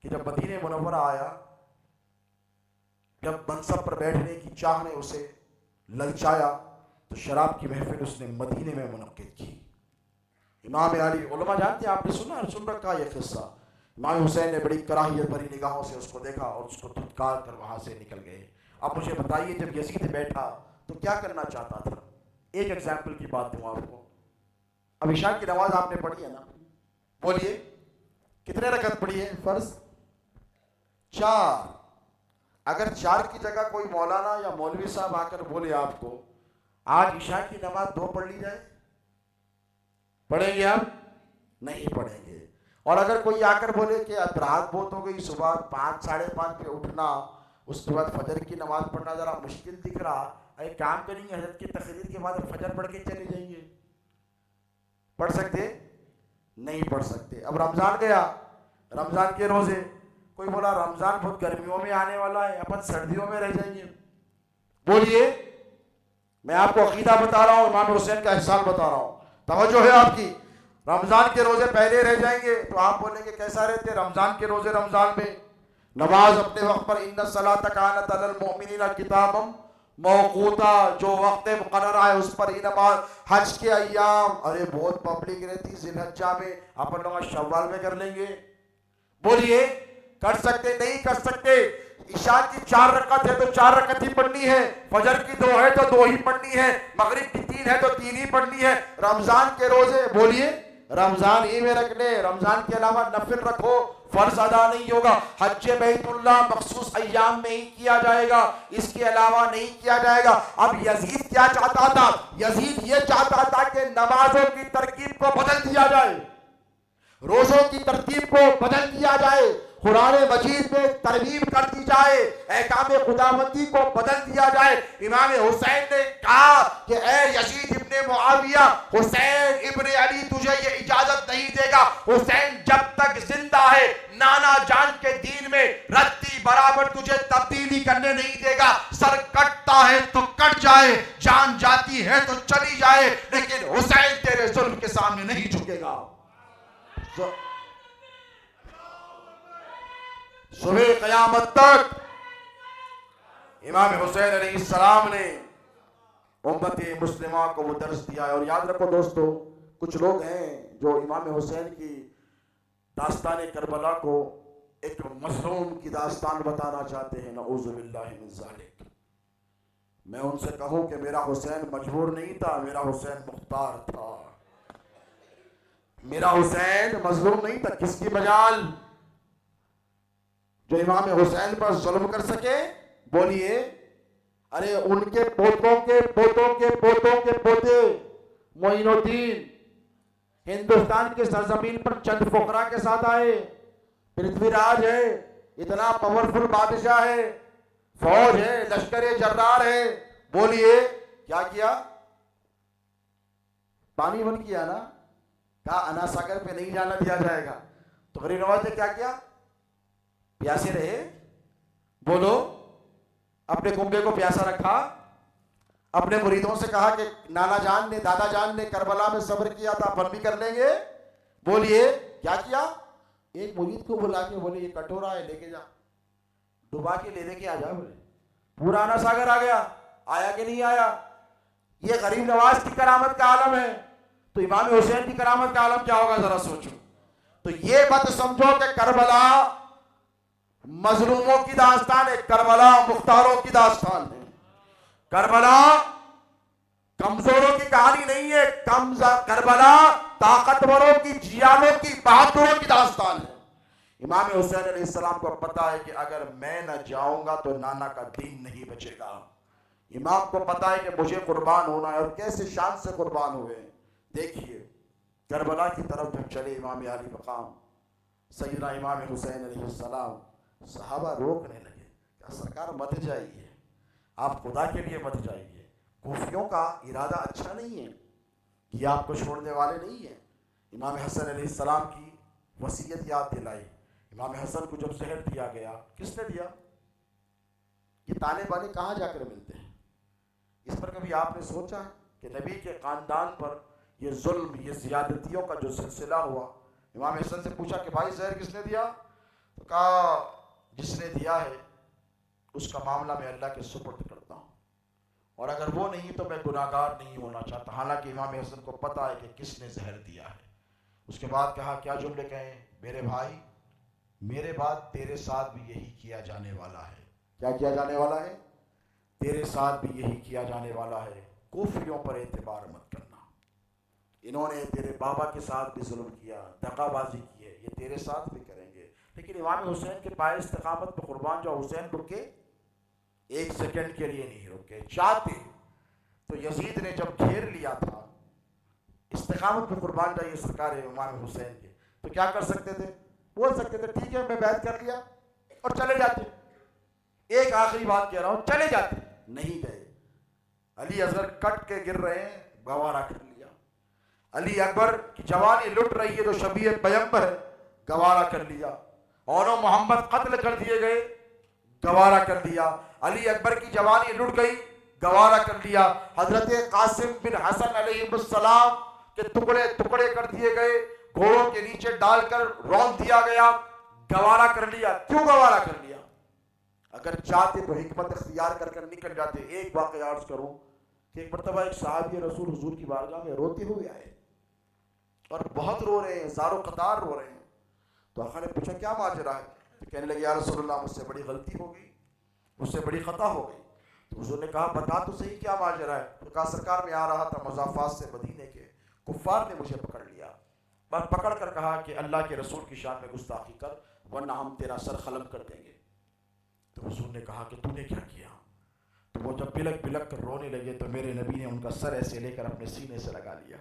कि जब मदीने मुनव्वरा आया, जब मनसब पर बैठने की चाह ने उसे ललचाया, तो शराब की महफिल उसने मदीने में मुनक्किद की। इमाम अली, उलमा जानते हैं, आपने सुन रखा ये किस्सा। इमाम हुसैन ने बड़ी कराहियत भरी निगाहों से उसको देखा और उसको धुतकार कर वहां से निकल गए। अब मुझे बताइए, जब यजीद बैठा तो क्या करना चाहता था? एक एग्जाम्पल की बात दूं आपको। अब इशा की नमाज आपने पढ़ी है ना? बोलिए, कितने रकअत पढ़ी है फर्ज? 4। अगर 4 की जगह कोई मौलाना या मौलवी साहब आकर बोले आपको, आज इशा की नमाज 2 पढ़ ली जाए, पढ़ेंगे आप? नहीं पढ़ेंगे। और अगर कोई आकर बोले कि अब रात बहुत हो गई, सुबह 5 साढ़े 5 पे उठना, उसके बाद फजर की नमाज पढ़ना जरा मुश्किल दिख रहा, एक काम करेंगे, हजरत की तकरीर के बाद फजर पढ़ के चले जाएंगे। पढ़ सकते? नहीं पढ़ सकते। अब रमजान गया, रमजान के रोजे, कोई बोला रमजान बहुत गर्मियों में आने वाला है, अपन सर्दियों में रह जाएंगे। बोलिए, मैं आपको अकीदा बता रहा हूँ, इमाम हुसैन का एहसान बता रहा हूँ, तवज्जो है आपकी। रमजान के रोजे पहले रह जाएंगे तो आप बोलेंगे कैसा रहते रमजान के रोजे? रमजान में नमाज अपने वक्त पर, इन्ना सलात कानत अलल मोमिनीना किताबम मौकूता, जो वक्त मुकर्ररा है उस पर ही नमाज। हज के अय्याम, अरे बहुत पब्लिक रहती जिलहज्जा में, अपन लोग शव्वाल में कर लेंगे। बोलिए कर सकते नहीं कर सकते? ईशा की 4 रकअत है तो 4 रकअत ही पढ़नी है, फजर की 2 है तो 2 ही पढ़नी है, मगरिब की 3 है तो 3 ही पढ़नी है। रमजान के रोजे, बोलिए रमजान ही में रख ले, रमजान के अलावा नफिल रखो, फर्ज अदा नहीं होगा। हज बैतुल्लाह मखसूस अय्याम में ही किया जाएगा, इसके अलावा नहीं किया जाएगा। अब यजीद क्या चाहता था? यजीद ये चाहता था कि नमाजों की तरकीब को बदल दिया जाए, रोजों की तरतीब को बदल दिया जाए, कुरान मजीद में तरमीम कर दी जाए, अहकाम खुदाबंदी को बदल दिया जाए। इमाम हुसैन ने कहा कि ए यजीद इब्ने मुआविया, हुसैन इब्ने अली तुझे ये इजाजत नहीं देगा। हुसैन जब तक जिंदा है नाना जान के दीन में रत्ती बराबर तुझे तब्दीली करने नहीं देगा। सर कटता है तो कट जाए, जान जाती है तो चली जाए, लेकिन हुसैन तेरे जुल्म के सामने नहीं झुकेगा। सुबह क़यामत तक इमाम हुसैन अलैहिस्सलाम ने उम्मत मुस्लिमा को वो दर्स दिया है। और याद रखो दोस्तों, कुछ लोग हैं जो इमाम हुसैन की दास्तान करबला को एक मज़लूम की दास्तान बताना चाहते हैं। नऊज़ु बिल्लाहि मिन ज़ालिक। मैं उनसे कहूं कि मेरा हुसैन मजबूर नहीं था, मेरा हुसैन मुख्तार था, मेरा हुसैन मजलूम नहीं था। किसकी मजाल जो इमाम हुसैन पर जुल्म कर सके? बोलिए, अरे उनके पोतों के पोतों के पोतों के पोते मोइनुद्दीन हिंदुस्तान के सरजमीन पर चंद फुकरा के साथ आए। पृथ्वीराज है, इतना पावरफुल बादशाह है, फौज है, लश्कर जर्रार है। बोलिए क्या किया? पानी बंद किया ना, कहा अना सागर पे नहीं जाना दिया जाएगा। तो गरीब नवाज ने क्या किया? प्यासे रहे, बोलो, अपने कुंबे को प्यासा रखा, अपने मुरीदों से कहा कि नाना जान ने, दादा जान ने करबला में सब्र किया था, अपन भी कर लेंगे। बोलिए क्या किया? एक मुरीद को बुला के बोले ये कटोरा है, लेके जा, डुबा के ले लेके आ जा। बोले पूरा आना सागर आ गया। आया कि नहीं आया? ये गरीब नवाज की करामत का आलम है, तो इमाम हुसैन की करामत का आलम क्या होगा जरा सोचो। तो ये मत समझो कि करबला मजलूमों की दास्तान है, करबला मुख्तारों की दास्तान है। करबला कमजोरों की कहानी नहीं है, करबला ताकतवरों की, जियालों की, बहादुरों की दास्तान है। इमाम हुसैन अलैहिस्सलाम को पता है कि अगर मैं न जाऊंगा तो नाना का दीन नहीं बचेगा। इमाम को पता है कि मुझे कुर्बान होना है, और कैसे शान से कुर्बान हुए। देखिए करबला की तरफ जब चले इमाम आली मकाम सैयदना इमाम हुसैन अलैहिस्सलाम, सहाबा रोकने लगे, क्या सरकार मत जाइए, आप खुदा के लिए मत जाइए। कूफियों का इरादा अच्छा नहीं है, ये आपको छोड़ने वाले नहीं है। इमाम हसन अलैहिस्सलाम की वसीयत याद दिलाई। इमाम हसन को जब जहर दिया गया, किसने दिया? ये ताने बाने कहाँ जाकर मिलते हैं? इस पर कभी आपने सोचा है कि नबी के खानदान पर ये जुल्म, ये ज़ियादतियों का जो सिलसिला हुआ? इमाम हसन से पूछा कि भाई जहर किसने दिया? तो कहा जिसने दिया है उसका मामला मैं अल्लाह के सुपुर्द करता हूँ, और अगर वो नहीं तो मैं गुनाहगार नहीं होना चाहता। हालांकि इमाम हसन को पता है कि किसने जहर दिया है। उसके बाद कहा क्या जुमले कहें? मेरे भाई, मेरे बाद तेरे साथ भी यही किया जाने वाला है। क्या किया जाने वाला है? तेरे साथ भी यही किया जाने वाला है। कुफरियों पर एतबार मत करना, इन्होंने तेरे बाबा के साथ भी जुल्म किया, दगाबाजी की है, ये तेरे साथ भी करेंगे। लेकिन इमाम हुसैन के पाए इस्तिकामत पर कुर्बान जो हुसैन रुके, एक सेकंड के लिए नहीं रुके। चाहते तो यजीद ने जब घेर लिया था, इस्तिकामत पर कुर्बान जाइए सरकार इमाम हुसैन के, तो क्या कर सकते थे? बोल सकते थे ठीक है मैं बैत कर लिया और चले जाते। एक आखिरी बात कह रहा हूं, चले जाते। नहीं गए। अली असगर कट के गिर रहे हैं, गवारा कर लिया। अली अकबर की जवानी लुट रही है तो शबीह पैगंबर है, गवारा कर लिया। और मोहम्मद कत्ल कर दिए गए, गवारा कर दिया। अली अकबर की जवानी लुट गई, गवारा कर लिया। हजरत कासिम बिन हसन अलैहिस्सलाम के टुकड़े टुकड़े कर दिए गए, घोड़ों के नीचे डालकर रौंद दिया गया, गवारा कर लिया। क्यों गवारा कर लिया? अगर चाहते तो हिकमत इख्तियार कर निकल जाते। एक वाक़या अर्ज करूं कि एक मरतबा एक सहाबी रसूल हुजूर की बारगाह में रोते हुए आए और बहुत रो रहे हैं, ज़ारो कतार रो रहे हैं। तो आका ने पूछा क्या माजरा है? तो कहने लगे या रसूलल्लाह मुझसे बड़ी गलती हो गई, मुझसे बड़ी खता हो गई। तो हुजूर ने कहा बता तो सही क्या माजरा है? तो कहा सरकार में आ रहा था मुज़ाफ़ात से मदीने के, कुफ़ार ने मुझे पकड़ लिया, बस पकड़ कर कहा कि अल्लाह के रसूल की शान में गुस्ताखी कर वरना हम तेरा सर खलम कर देंगे। तो हुजूर ने कहा कि तूने क्या किया? तो वो जब बिलक बिलक कर रोने लगे तो मेरे नबी ने उनका सर ऐसे लेकर अपने सीने से लगा लिया।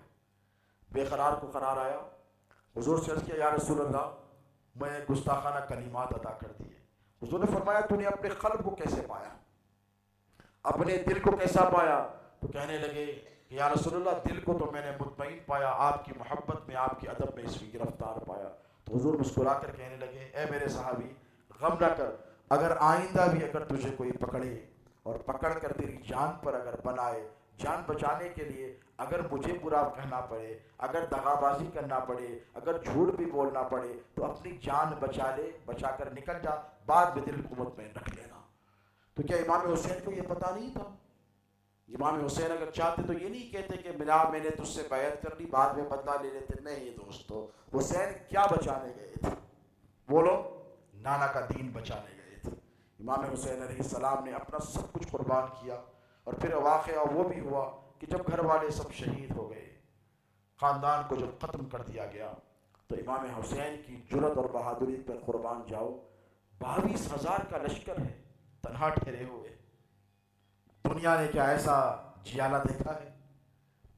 बेकरार को करार आया, हुजूर से अर्ज़ किया या रसूल अल्लाह मैं गुस्ताखाना कलिमात अदा कर दिए। हुजूर ने फरमाया तूने अपने क़ल्ब को कैसे पाया, अपने दिल को कैसा पाया? तो कहने लगे कि या रसूलल्लाह दिल को तो मैंने मुतमईन पाया, आपकी मोहब्बत में, आपकी अदब में इसकी गिरफ्तार पाया। तो हुजूर मुस्कुरा कर कहने लगे ए मेरे सहाबी गम न कर, अगर आइंदा भी अगर तुझे कोई पकड़े और पकड़ कर तेरी जान पर अगर बनाए, जान बचाने के लिए अगर मुझे बुरा कहना पड़े, अगर दगाबाजी करना पड़े, अगर झूठ भी बोलना पड़े तो अपनी जान बचा ले, बचा कर निकल जा, बाद में दिल को मुतमईन रख लेना। तो क्या इमाम हुसैन को ये पता नहीं था? इमाम हुसैन अगर चाहते तो ये नहीं कहते कि मिला मैंने तुझसे बैत कर ली बाद में बदला ले लेते। नहीं दोस्तों, हुसैन क्या बचाने गए थे? बोलो, नाना का दीन बचाने गए थे। इमाम हुसैन अलैहिस्सलाम ने अपना सब कुछ कुर्बान किया और फिर वाक़या वो भी हुआ कि जब घर वाले सब शहीद हो गए, ख़ानदान को जब ख़त्म कर दिया गया, तो इमाम हुसैन की जुर्रत और बहादुरी पर कुर्बान जाओ। 22,000 का लश्कर है, तन्हा ठहरे हुए। दुनिया ने क्या ऐसा जियाला देखा है?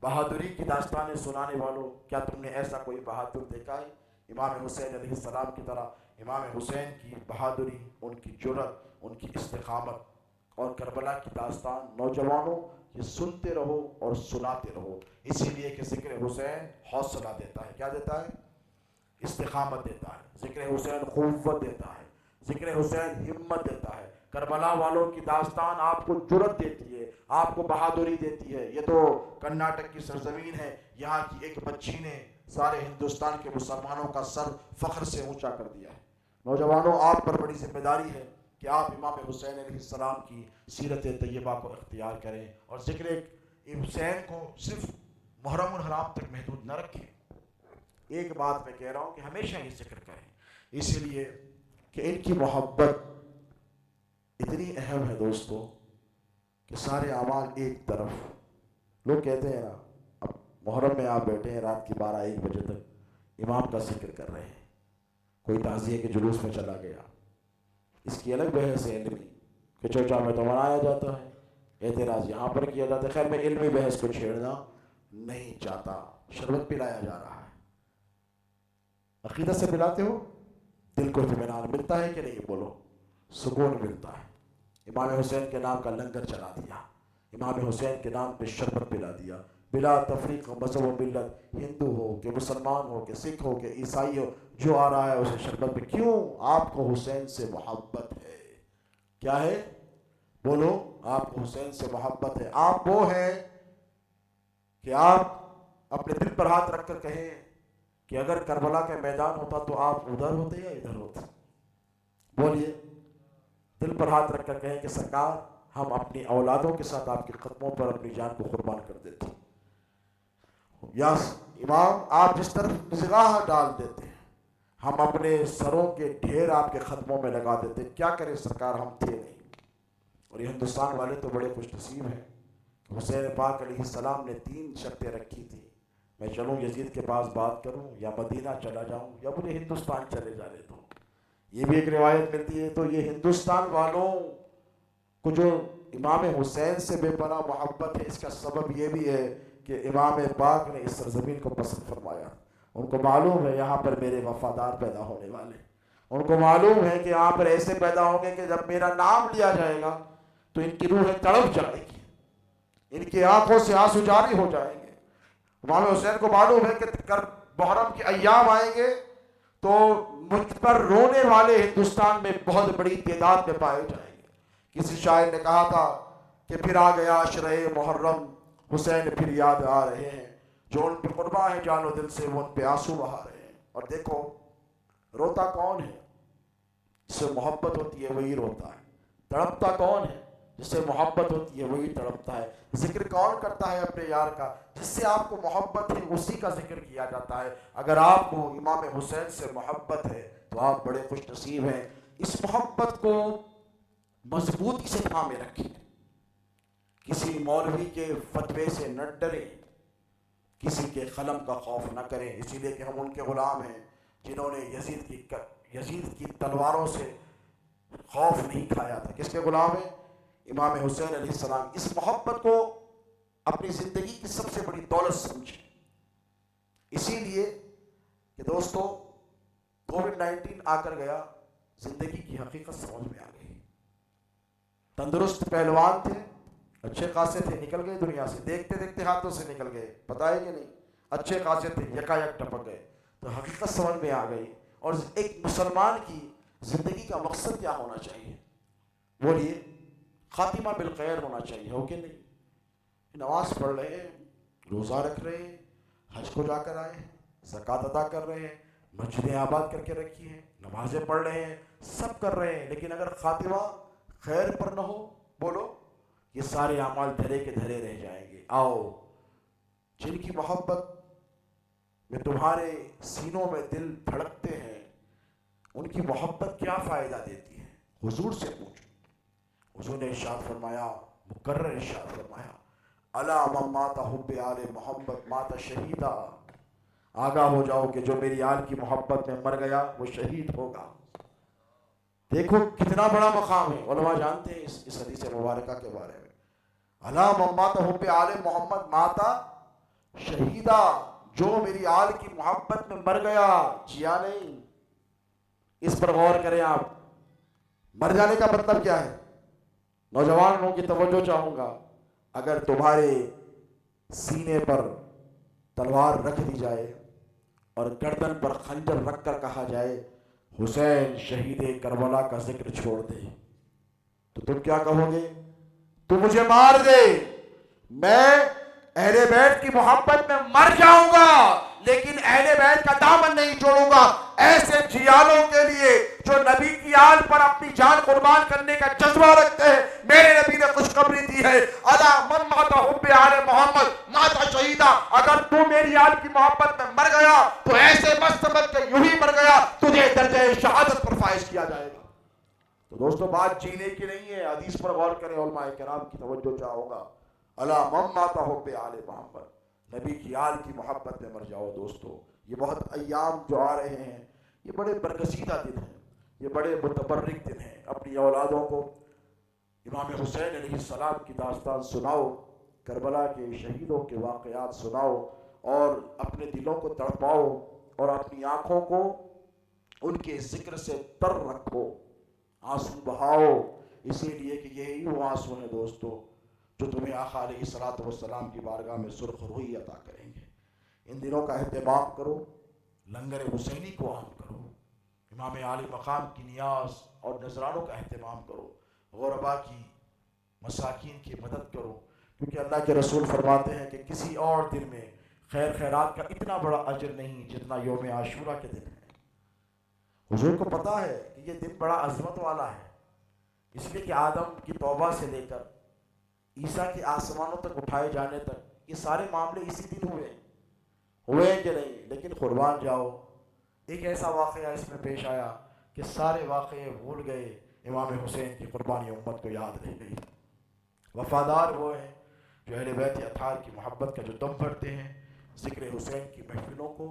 बहादुरी की दास्तानें सुनाने वालों, क्या तुमने ऐसा कोई बहादुर देखा है? इमाम हुसैन अलैहिस्सलाम की तरह इमाम हुसैन की बहादुरी, उनकी जुर्रत, उनकी इस्तिक़ामत और करबला की दास्तान नौजवानों ये सुनते रहो और सुनाते रहो। इसीलिए कि ज़िक्र हुसैन हौसला देता है। क्या देता है? इस्तिक़ामत देता है। ज़िक्र हुसैन क़ुव्वत देता है। ज़िक्र हुसैन हिम्मत देता है। करबला वालों की दास्तान आपको जुर्रत देती है, आपको बहादुरी देती है। ये तो कर्नाटक की सरजमीन है, यहाँ की एक बच्ची ने सारे हिंदुस्तान के मुसलमानों का सर फ़ख्र से ऊंचा कर दिया है। नौजवानों, आप पर बड़ी जिम्मेदारी है कि आप इमाम हुसैन अलैहिस्सलाम की सीरत तैयबा को इख्तियार करें और ज़िक्र हुसैन को सिर्फ मुहर्रम हराम तक महदूद न रखें। एक बात मैं कह रहा हूँ कि हमेशा ये जिक्र करें, इसलिए कि इनकी मोहब्बत इतनी अहम है दोस्तों कि सारे अमाल एक तरफ। लोग कहते हैं ना, अब मुहर्रम में आप बैठे हैं रात की 12-1 बजे तक इमाम का जिक्र कर रहे हैं, कोई ताज़िये के जुलूस में चला गया, इसकी अलग बहस है इल्मी कि चर्चा में तो मनाया जाता है, एतराज़ यहाँ पर किया जाता है। खैर मैं इल्मी बहस को छेड़ना नहीं चाहता। शरबत पिलाया जा रहा है, अक़ीदत से पिलाते हो, दिल को इत्मीनान मिलता है कि नहीं? बोलो, सुकून मिलता है। इमाम हुसैन के नाम का लंगर चला दिया, इमाम हुसैन के नाम पे शरबत पिला दिया, बिला तफरीक मज़हब व मिल्लत, हिंदू हो कि मुसलमान हो कि सिख हो कि ईसाई हो, जो आ रहा है उसे शरबत पे। क्यों? आपको हुसैन से मोहब्बत है। क्या है? बोलो, आपको हुसैन से मोहब्बत है। आप वो हैं कि आप अपने दिल पर हाथ रख कर कहें कि अगर करबला का मैदान होता तो आप उधर होते या इधर होते? बोलिए, दिल पर हाथ रख कर कहें कि सरकार हम अपनी औलादों के साथ आपके कदमों पर अपनी जान को कुर्बान कर देते। या इमाम, आप जिस तरफ निगाह डाल देते हैं हम अपने सरों के ढेर आपके कदमों में लगा देते। क्या करें सरकार, हम थे नहीं। और ये हिंदुस्तान वाले तो बड़े खुशनसीब हैं। हुसैन पाक अलैहिस्सलाम ने 3 शर्तें रखी थी, मैं चलूँ यजीद के पास बात करूँ, या मदीना चला जाऊँ, या मुझे हिंदुस्तान चले जाने दो। ये भी एक रिवायत मिलती है। तो ये हिंदुस्तान वालों को जो इमाम हुसैन से बेपनाह मोहब्बत है, इसका सबब ये भी है कि इमाम पाक ने इस सरजमीन को पसंद फरमाया। उनको मालूम है यहाँ पर मेरे वफादार पैदा होने वाले, उनको मालूम है कि यहाँ पर ऐसे पैदा होंगे कि जब मेरा नाम लिया जाएगा तो इनकी रूहें तड़प जाएगी, इनकी आंखों से आंसू जारी हो जाएंगे। इमाम हुसैन को मालूम है कि मुहर्रम के अय्याम आएंगे तो मुझ पर रोने वाले हिंदुस्तान में बहुत बड़ी तादाद में पाए जाएंगे। किसी शायर ने कहा था कि फिर आ गया अशरे मुहर्रम, हुसैन फिर याद आ रहे हैं, जो उन पर कुर्बान है जानो दिल से वो उन पे आंसू बहा रहे हैं। और देखो, रोता कौन है? जिससे मोहब्बत होती है वही रोता है। तड़पता कौन है? जिससे मोहब्बत होती है वही तड़पता है। जिक्र कौन करता है अपने यार का? जिससे आपको मोहब्बत है उसी का जिक्र किया जाता है। अगर आपको इमाम हुसैन से मोहब्बत है तो आप बड़े खुश नसीब हैं। इस मोहब्बत को मजबूती से थामे रखें, किसी मौलवी के फतवे से न डरें, किसी के कलम का खौफ न करें, इसीलिए कि हम उनके गुलाम हैं जिन्होंने यजीद की तलवारों से खौफ नहीं खाया था। किसके गुलाम है? इमाम हुसैन अलैहिस्सलाम। इस मोहब्बत को अपनी ज़िंदगी की सबसे बड़ी दौलत समझें। इसीलिए कि दोस्तों कोविड-19 आकर गया, ज़िंदगी की हकीकत समझ में आ गई। तंदुरुस्त पहलवान थे, अच्छे खासे थे, निकल गए दुनिया से, देखते देखते हाथों से निकल गए, पता है कि नहीं? अच्छे खासे थे, यकायक टपक गए। तो हकीकत समझ में आ गई। और एक मुसलमान की ज़िंदगी का मकसद क्या होना चाहिए? बोलिए, खातिमा बिल खैर होना चाहिए, हो कि नहीं? नमाज पढ़ रहे हैं, रोज़ा रख रहे हैं, हज को जाकर आए हैं, ज़कात अदा कर रहे हैं, मस्जिदें आबाद करके रखी हैं, नमाजें पढ़ रहे हैं, सब कर रहे हैं, लेकिन अगर खातिमा खैर पर न हो, बोलो, ये सारे अमाल धरे के धरे रह जाएंगे। आओ, जिनकी मोहब्बत में तुम्हारे सीनों में दिल धड़कते हैं, उनकी मोहब्बत क्या फ़ायदा देती है? हुजूर से पूछो। हुजूर ने इरशाद फरमाया, मुकर्रर इरशाद फरमाया, अला मन माता हुब्बे आले मोहब्बत माता शहीदा। आगाह हो जाओ कि जो मेरी आल की मोहब्बत में मर गया वो शहीद होगा। देखो कितना बड़ा मकाम है। उलमा जानते हैं इस हदीस मुबारका के बारे में। अला मन माता हुब्बे आले मोहम्मद माता शहीदा, जो मेरी आल की मोहब्बत में मर गया, जिया नहीं। इस पर गौर करें आप, मर जाने का मतलब क्या है? नौजवानों की तवज्जो चाहूंगा। अगर तुम्हारे सीने पर तलवार रख दी जाए और गर्दन पर खंजर रखकर कहा जाए हुसैन शहीद करबला का जिक्र छोड़ दे, तो तुम क्या कहोगे? तू मुझे मार दे, मैं अहले बैत की मोहब्बत में मर जाऊंगा, लेकिन अहले बैत का दामन नहीं छोड़ूंगा। ऐसे जियालों के लिए जो नबी की आल पर अपनी जान कुर्बान करने का जज्बा रखते हैं, मेरे नबी ने खुशखबरी दी है, अला मन माता हुब्बे आले मोहम्मद माता शहीदा। अगर तू मेरी आल की मोहब्बत में मर गया तो ऐसे मत समझ के यूं ही मर गया, तुझे दर्जे शहादत पर फाइज किया जाएगा। तो दोस्तों, बात जीने की नहीं है। हदीस पर गौर करें, उलमाए किराम की तवज्जो चाहूंगा। अला मन माता हुब्बे आले मोहम्मद, नबी की आल की मोहब्बत में मर जाओ। दोस्तों, ये बहुत अय्याम जो आ रहे हैं, ये बड़े बरगजीदा दिन हैं, ये बड़े मुतबर्रिक दिन हैं। अपनी औलादों को इमाम हुसैन अलैहिस्सलाम की दास्तान सुनाओ, करबला के शहीदों के वाक़यात सुनाओ, और अपने दिलों को तड़पाओ और अपनी आँखों को उनके जिक्र से तर रखो, आंसू बहाओ। इसीलिए कि यही वो आंसू हैं दोस्तों जो तुम्हें आका अलैहिस्सलातु वस्सलाम की बारगाह में सुर्ख रूही अता करेंगे। इन दिनों का अहतमाम करो, लंगर हुसैनी को आम करो, इमाम आली मकाम की नियाज और नजरानों का अहतमाम करो, गुरबा की मसाकीन की मदद करो, क्योंकि अल्लाह के रसूल फरमाते हैं कि किसी और दिन में खैर खैरात का इतना बड़ा अजर नहीं जितना यौम आशूरा के दिन है। हुजूर को पता है कि ये दिन बड़ा अजमत वाला है, इसलिए कि आदम की तौबा से लेकर ईसा के आसमानों तक उठाए जाने तक ये सारे मामले इसी दिन हुए कि नहीं? लेकिन कुर्बान जाओ, एक ऐसा वाक़या इसमें पेश आया कि सारे वाक़े भूल गए, इमाम हुसैन की कुर्बानी उम्मत को याद रह गई। वफादार वो हैं जो अहले बैत अतार की मोहब्बत का जो दम भरते हैं, ज़िक्र हुसैन की महफिलों को,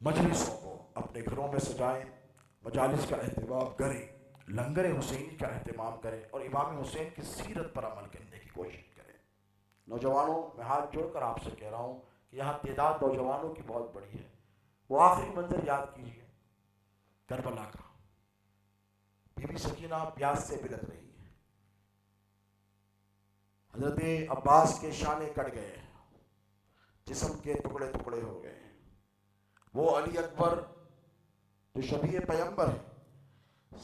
मजलिसों को अपने घरों में सजाएं, मजालिस का अहतमाम करें, लंगर हुसैनी का अहतमाम करें और इमाम हुसैन की सीरत पर अमल करने की कोशिश करें। नौजवानों, मैं हाथ जोड़कर आपसे कह रहा हूँ कि यहाँ तादाद नौजवानों की बहुत बड़ी है। वो आखिरी मंजर याद कीजिए करबला का, बीबी सकीना प्यास से बिलख रही है, हजरत अब्बास के शाने कट गए, जिस्म के टुकड़े टुकड़े हो गए। वो अली अकबर जो शबीह पैगंबर है,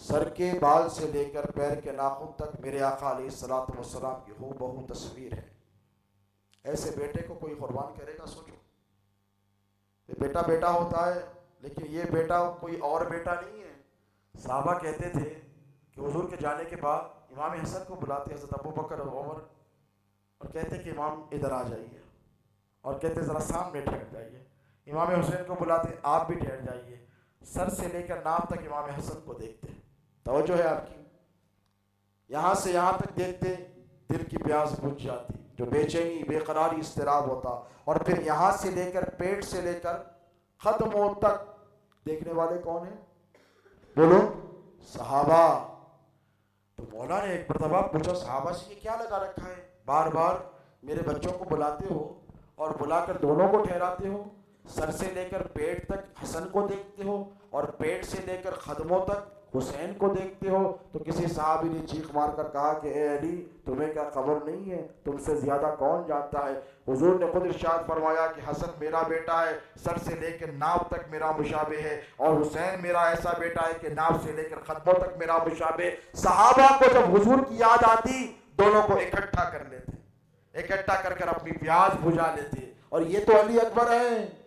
सर के बाल से लेकर पैर के नाखून तक मेरे आका अलैहिस्सलातु वस्सलाम की हूबहू तस्वीर है। ऐसे बेटे को कोई कुर्बान करेगा? सोचो, ये बेटा बेटा होता है, लेकिन ये बेटा कोई और बेटा नहीं है। साहबा कहते थे कि हुजूर के जाने के बाद इमाम हसन को बुलाते हज़रत अबू बकर और उमर और कहते कि इमाम इधर आ जाइए, और कहते ज़रा सामने ठहर जाइए। इमाम हुसैन को बुलाते आप भी ठहर जाइए। सर से लेकर नाम तक इमाम हसन को देखते। तवज्जो है आपकी? यहाँ से यहाँ तक देखते, दिल की प्यास बुझ जाती, जो बेचैनी बेकरारी इस्तिराब होता। और फिर यहाँ से लेकर पेट से लेकर खत्मों तक देखने वाले कौन है? बोलो, सहाबा। तो मौला ने एक मरतबा पूछा, सहाबा से ये क्या लगा रखा है? बार बार मेरे बच्चों को बुलाते हो और बुलाकर दोनों को ठहराते हो, सर से लेकर पेट तक हसन को देखते हो और पेट से लेकर खदमों तक हुसैन को देखते हो। तो किसी साहबी ने चीख मारकर कहा कि ए अली, तुम्हें क्या खबर नहीं है? तुमसे ज्यादा कौन जानता है? हुजूर ने खुद इरशाद फरमाया कि हसन मेरा बेटा है, सर से लेकर नाव तक मेरा मुशाबे है, और हुसैन मेरा ऐसा बेटा है कि नाव से लेकर खदमों तक मेरा मुशाबे। सहाबा को जब हुजूर की याद आती, दोनों को इकट्ठा कर लेते, इकट्ठा कर अपनी प्यास बुझा लेते। और ये तो अली अकबर है।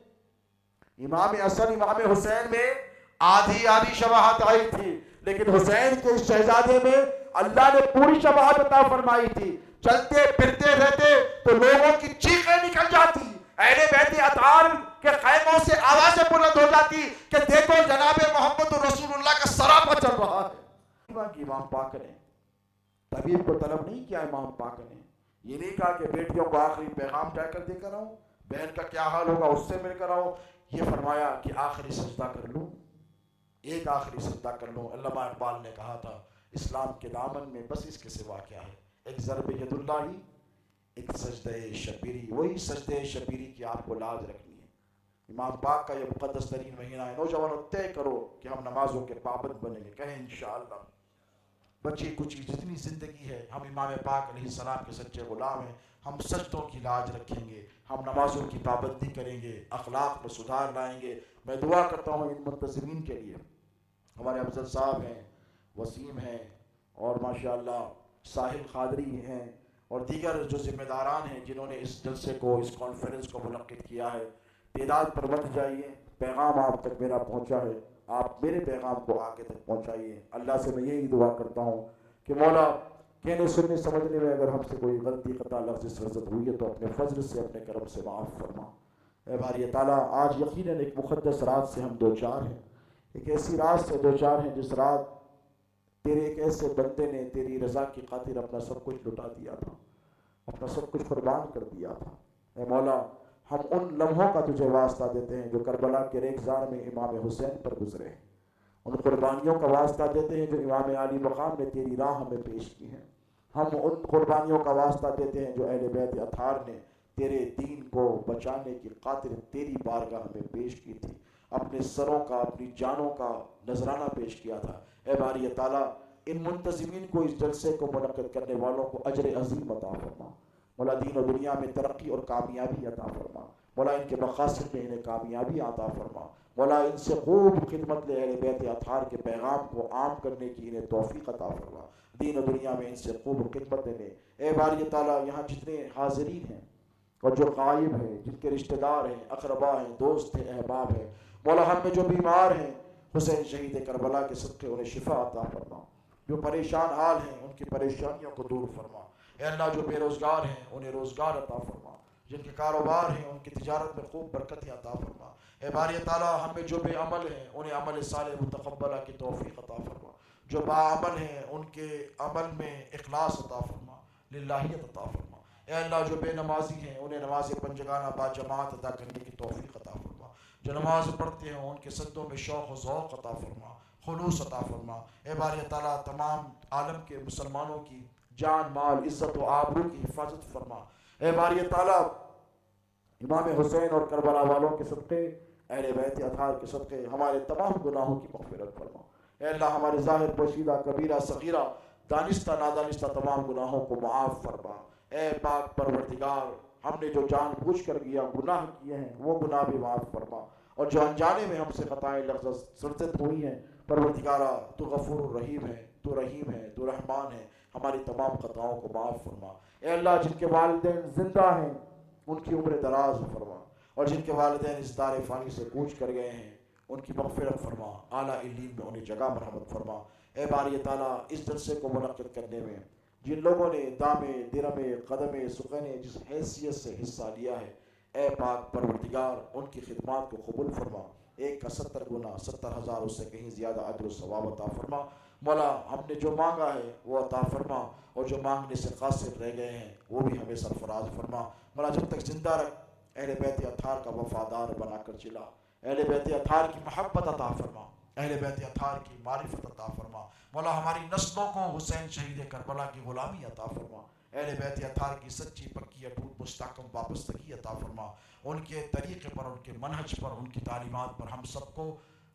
इमाम हसन इमाम हुसैन में आधी आधी शबाहत आई थी, लेकिन हुसैन के इस शहजादे में अल्लाह ने पूरी शबाहत अता फरमाई थी। चलते फिरते रहते तो लोगों की चीखें निकल जाती, अहले बैत अतार के खैमों से आवाजें बुलंद हो जाती कि देखो जनाबे मोहम्मद रसूलुल्लाह का सरापा चल रहा है। इमाम पाक ने तबीब को तलब नहीं किया, इमाम पाक ने ये नहीं कहा कि बेटियों को आखिरी पैगाम जाकर देकर आऊं, बहन का क्या हाल होगा उससे मिलकर आऊं। ये फरमाया कि आखिरी सजदा कर लूं, एक आखिरी सजदा कर लूं। अल्लामा इकबाल ने कहा था, इस्लाम के दामन में बस इसके सिवा क्या है? एक ज़रब यदुल्लाही, एक सजदे शबीरी। वही सजदे शबीरी की आपको लाज रखनी है। इमाम पाक का ये मुक़द्दस तरीन महीना है। नौजवानों, तय करो कि हम नमाजों के पाबंद बनेंगे। कहें इंशाअल्लाह। बच्ची कुछ जितनी ज़िंदगी है, हम इमाम पाक अलैहिस्सलाम के सच्चे गुलाम हैं। हम सजदों की लाज रखेंगे, हम नमाजों की पाबंदी करेंगे, अखलाक में सुधार लाएंगे। मैं दुआ करता हूँ इन मुंतज़िमीन के लिए। हमारे अफजल साहब हैं, वसीम हैं, और माशाअल्लाह साहिल खादरी हैं, और दीगर जो जिम्मेदारान हैं जिन्होंने इस जलसे को, इस कॉन्फ्रेंस को मुनक्किद किया है। तादाद पर मत जाइए, पैगाम आप तक मेरा पहुँचा है, आप मेरे पैगाम को आगे तक पहुँचाइए। अल्लाह से मैं यही दुआ करता हूँ कि मौला कहने सुनने समझने में अगर हमसे कोई गलती खता लफ्ज़ रज़त हुई है तो अपने फजल से, अपने करम से माफ़ फरमा। ए बारी ताला, आज यकीनन एक मुक़द्दस रात से हम दो चार हैं, एक ऐसी रात से दो चार हैं जिस रात तेरे एक ऐसे बंदे ने तेरी रज़ा की खातिर अपना सब कुछ लुटा दिया था, अपना सब कुछ कुर्बान कर दिया था। ए मौला, हम उन लम्हों का तुझे वास्ता देते हैं जो करबला के रेगज़ार में इमाम हुसैन पर गुजरे हैं। उन कुर्बानियों का वास्ता देते हैं जो इमाम आली मकाम ने तेरी राह में पेश की हैं। हम उन कुर्बानियों का वास्ता देते हैं जो अहले बैत अतार ने तेरे दीन को बचाने की खातिर तेरी बारगाह में पेश की थी, अपने सरों का, अपनी जानों का नजराना पेश किया था। ए बारी ताला, इन मुंतज़िमीन को, इस जलसे को मुनक्किद करने वालों को अजर अज़ीम अता फरमा। मौला दीन और दुनिया में तरक्की और कामयाबी अता फरमा। मौला इनके मक़ासिद में इन्हें कामयाबी अता फरमा। मौला इनसे खूब खिदमत ले अहले बैत अतार के पैगाम को आम करने की इन्हें तौफ़ीक़ अता फरमा। दीन और दुनिया में इनसे खूब खिदमत लेने। ए बारी ताला, यहाँ जितने हाज़रीन हैं और जो गायब हैं, जिनके रिश्तेदार हैं, अक़रबा हैं, दोस्त हैं, अहबाब हैं, मौला हम में जो बीमार हैं, हुसैन शहीद करबला के सदक़े उन्हें शिफा अता फरमा। जो परेशान हाल हैं उनकी परेशानियों को दूर फरमा। ए अल्लाह, जो बेरोज़गार हैं उन्हें रोज़गार अता फरमा। जिनके कारोबार हैं उनकी तिजारत में खूब बरकतें अता फरमा। ए बारी ताला, हम में जो बेअमल हैं उन्हें अमल सालिह मुतक़ब्बला की तौफ़ीक़ अता फरमा। जो बाअमल हैं उनके अमल में इखलास अता फरमा, लिल्लाहियत अता फरमा। ए अल्लाह, जो बेनमाजी हैं उन्हें नमाज पंजगाना बाजमात अदा करने की तौफ़ीक़ अता फरमा। जो नमाज पढ़ते हैं उनके सद्दों में शौक़ व ज़ौक़ अता फरमा, खुलूस अता फरमा। ए बारी ताला, तमाम आलम के मुसलमानों की जान, माल, इज़्ज़त व आबरू की हिफाजत फरमा। ए बारी ताला, इमाम हुसैन और करबला वालों के सदक़े, अहले बैत अतार के सदक़े हमारे तमाम गुनाहों की मग़फ़िरत फरमा। ए अल्लाह, हमारे ज़ाहिर पोशीदा, कबीरा, सग़ीरा, दानिस्ता नादानिस्ता तमाम गुनाहों को माफ़ फरमा। ए पाक परवरदिगार, हमने जो जानबूझ कर किया गुनाह किए हैं वो गुनाह भी माफ़ फरमा, और जो अनजाने में हमसे ख़ताएँ लफ्ज़ सरज़द हुई हैं, परवरदिगारा तू गफ़ूर रहीम है, तू रहीम है, तू रहमान है, हमारी तमाम ख़ताओं को माफ़ फरमा। ए अल्लाह, जिनके वालिदैन ज़िंदा हैं उनकी उम्र दराज फरमा, और जिनके वालिदैन इस दार फ़ानी से कूच कर गए हैं उनकी मग़फ़िरत फरमा। आला इल्लीन में उन्हें जगह मरहमत फरमा। ए बारी ताला इस जलसे को मुनक्किद करने में जिन लोगों ने दामे दिरमे कदमे सुखने जिस हैसियत से हिस्सा लिया है, ए पाक परवरदिगार उनकी खिदमत को कबूल फरमा। एक का 70 गुना 70,000 उससे कहीं ज़्यादा अजर सवाब अता फरमा। मौला हमने जो मांगा है वो अता फरमा, और जो मांगने से कासिर रह गए हैं वो भी हमें सरफराज फरमा। मौला जब तक जिंदा रख, अहले बैत अतार का वफादार बनाकर चिला, अहले बैत अतार की मोहब्बत अता फरमा, अहले बैत अतार की मारिफत अता फरमा। मौला हमारी नस्लों को हुसैन शहीद करबला की गुलामी अता फरमा। अहले बैत अतार की सच्ची पक्की अटूट मुस्तहकम वाबस्तगी अता फरमा। उनके तरीक़े पर, उनके मनहज पर, उनकी तालीमात पर हम सबको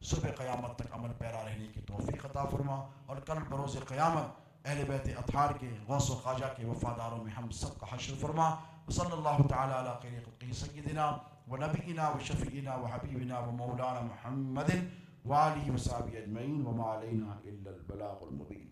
सुबह क़यामत तक अमल पैरा रहने की तौफ़ीक़ अता फरमा। और कल बरोज़ क़यामत अहले बैत अतार के गौस व ख्वाजा के वफ़ादारों में हम सब का हश्र फरमा। सल्लल्लाहु तआला अला खैरि ख़ल्क़िही सय्यिदिना व नबीना व शफ़ीना व हबीबिना व मौलाना मुहम्मदिन व आलिहि व सहबिही अजमईन व मा अलैना इल्लल बलागुल मुबीन।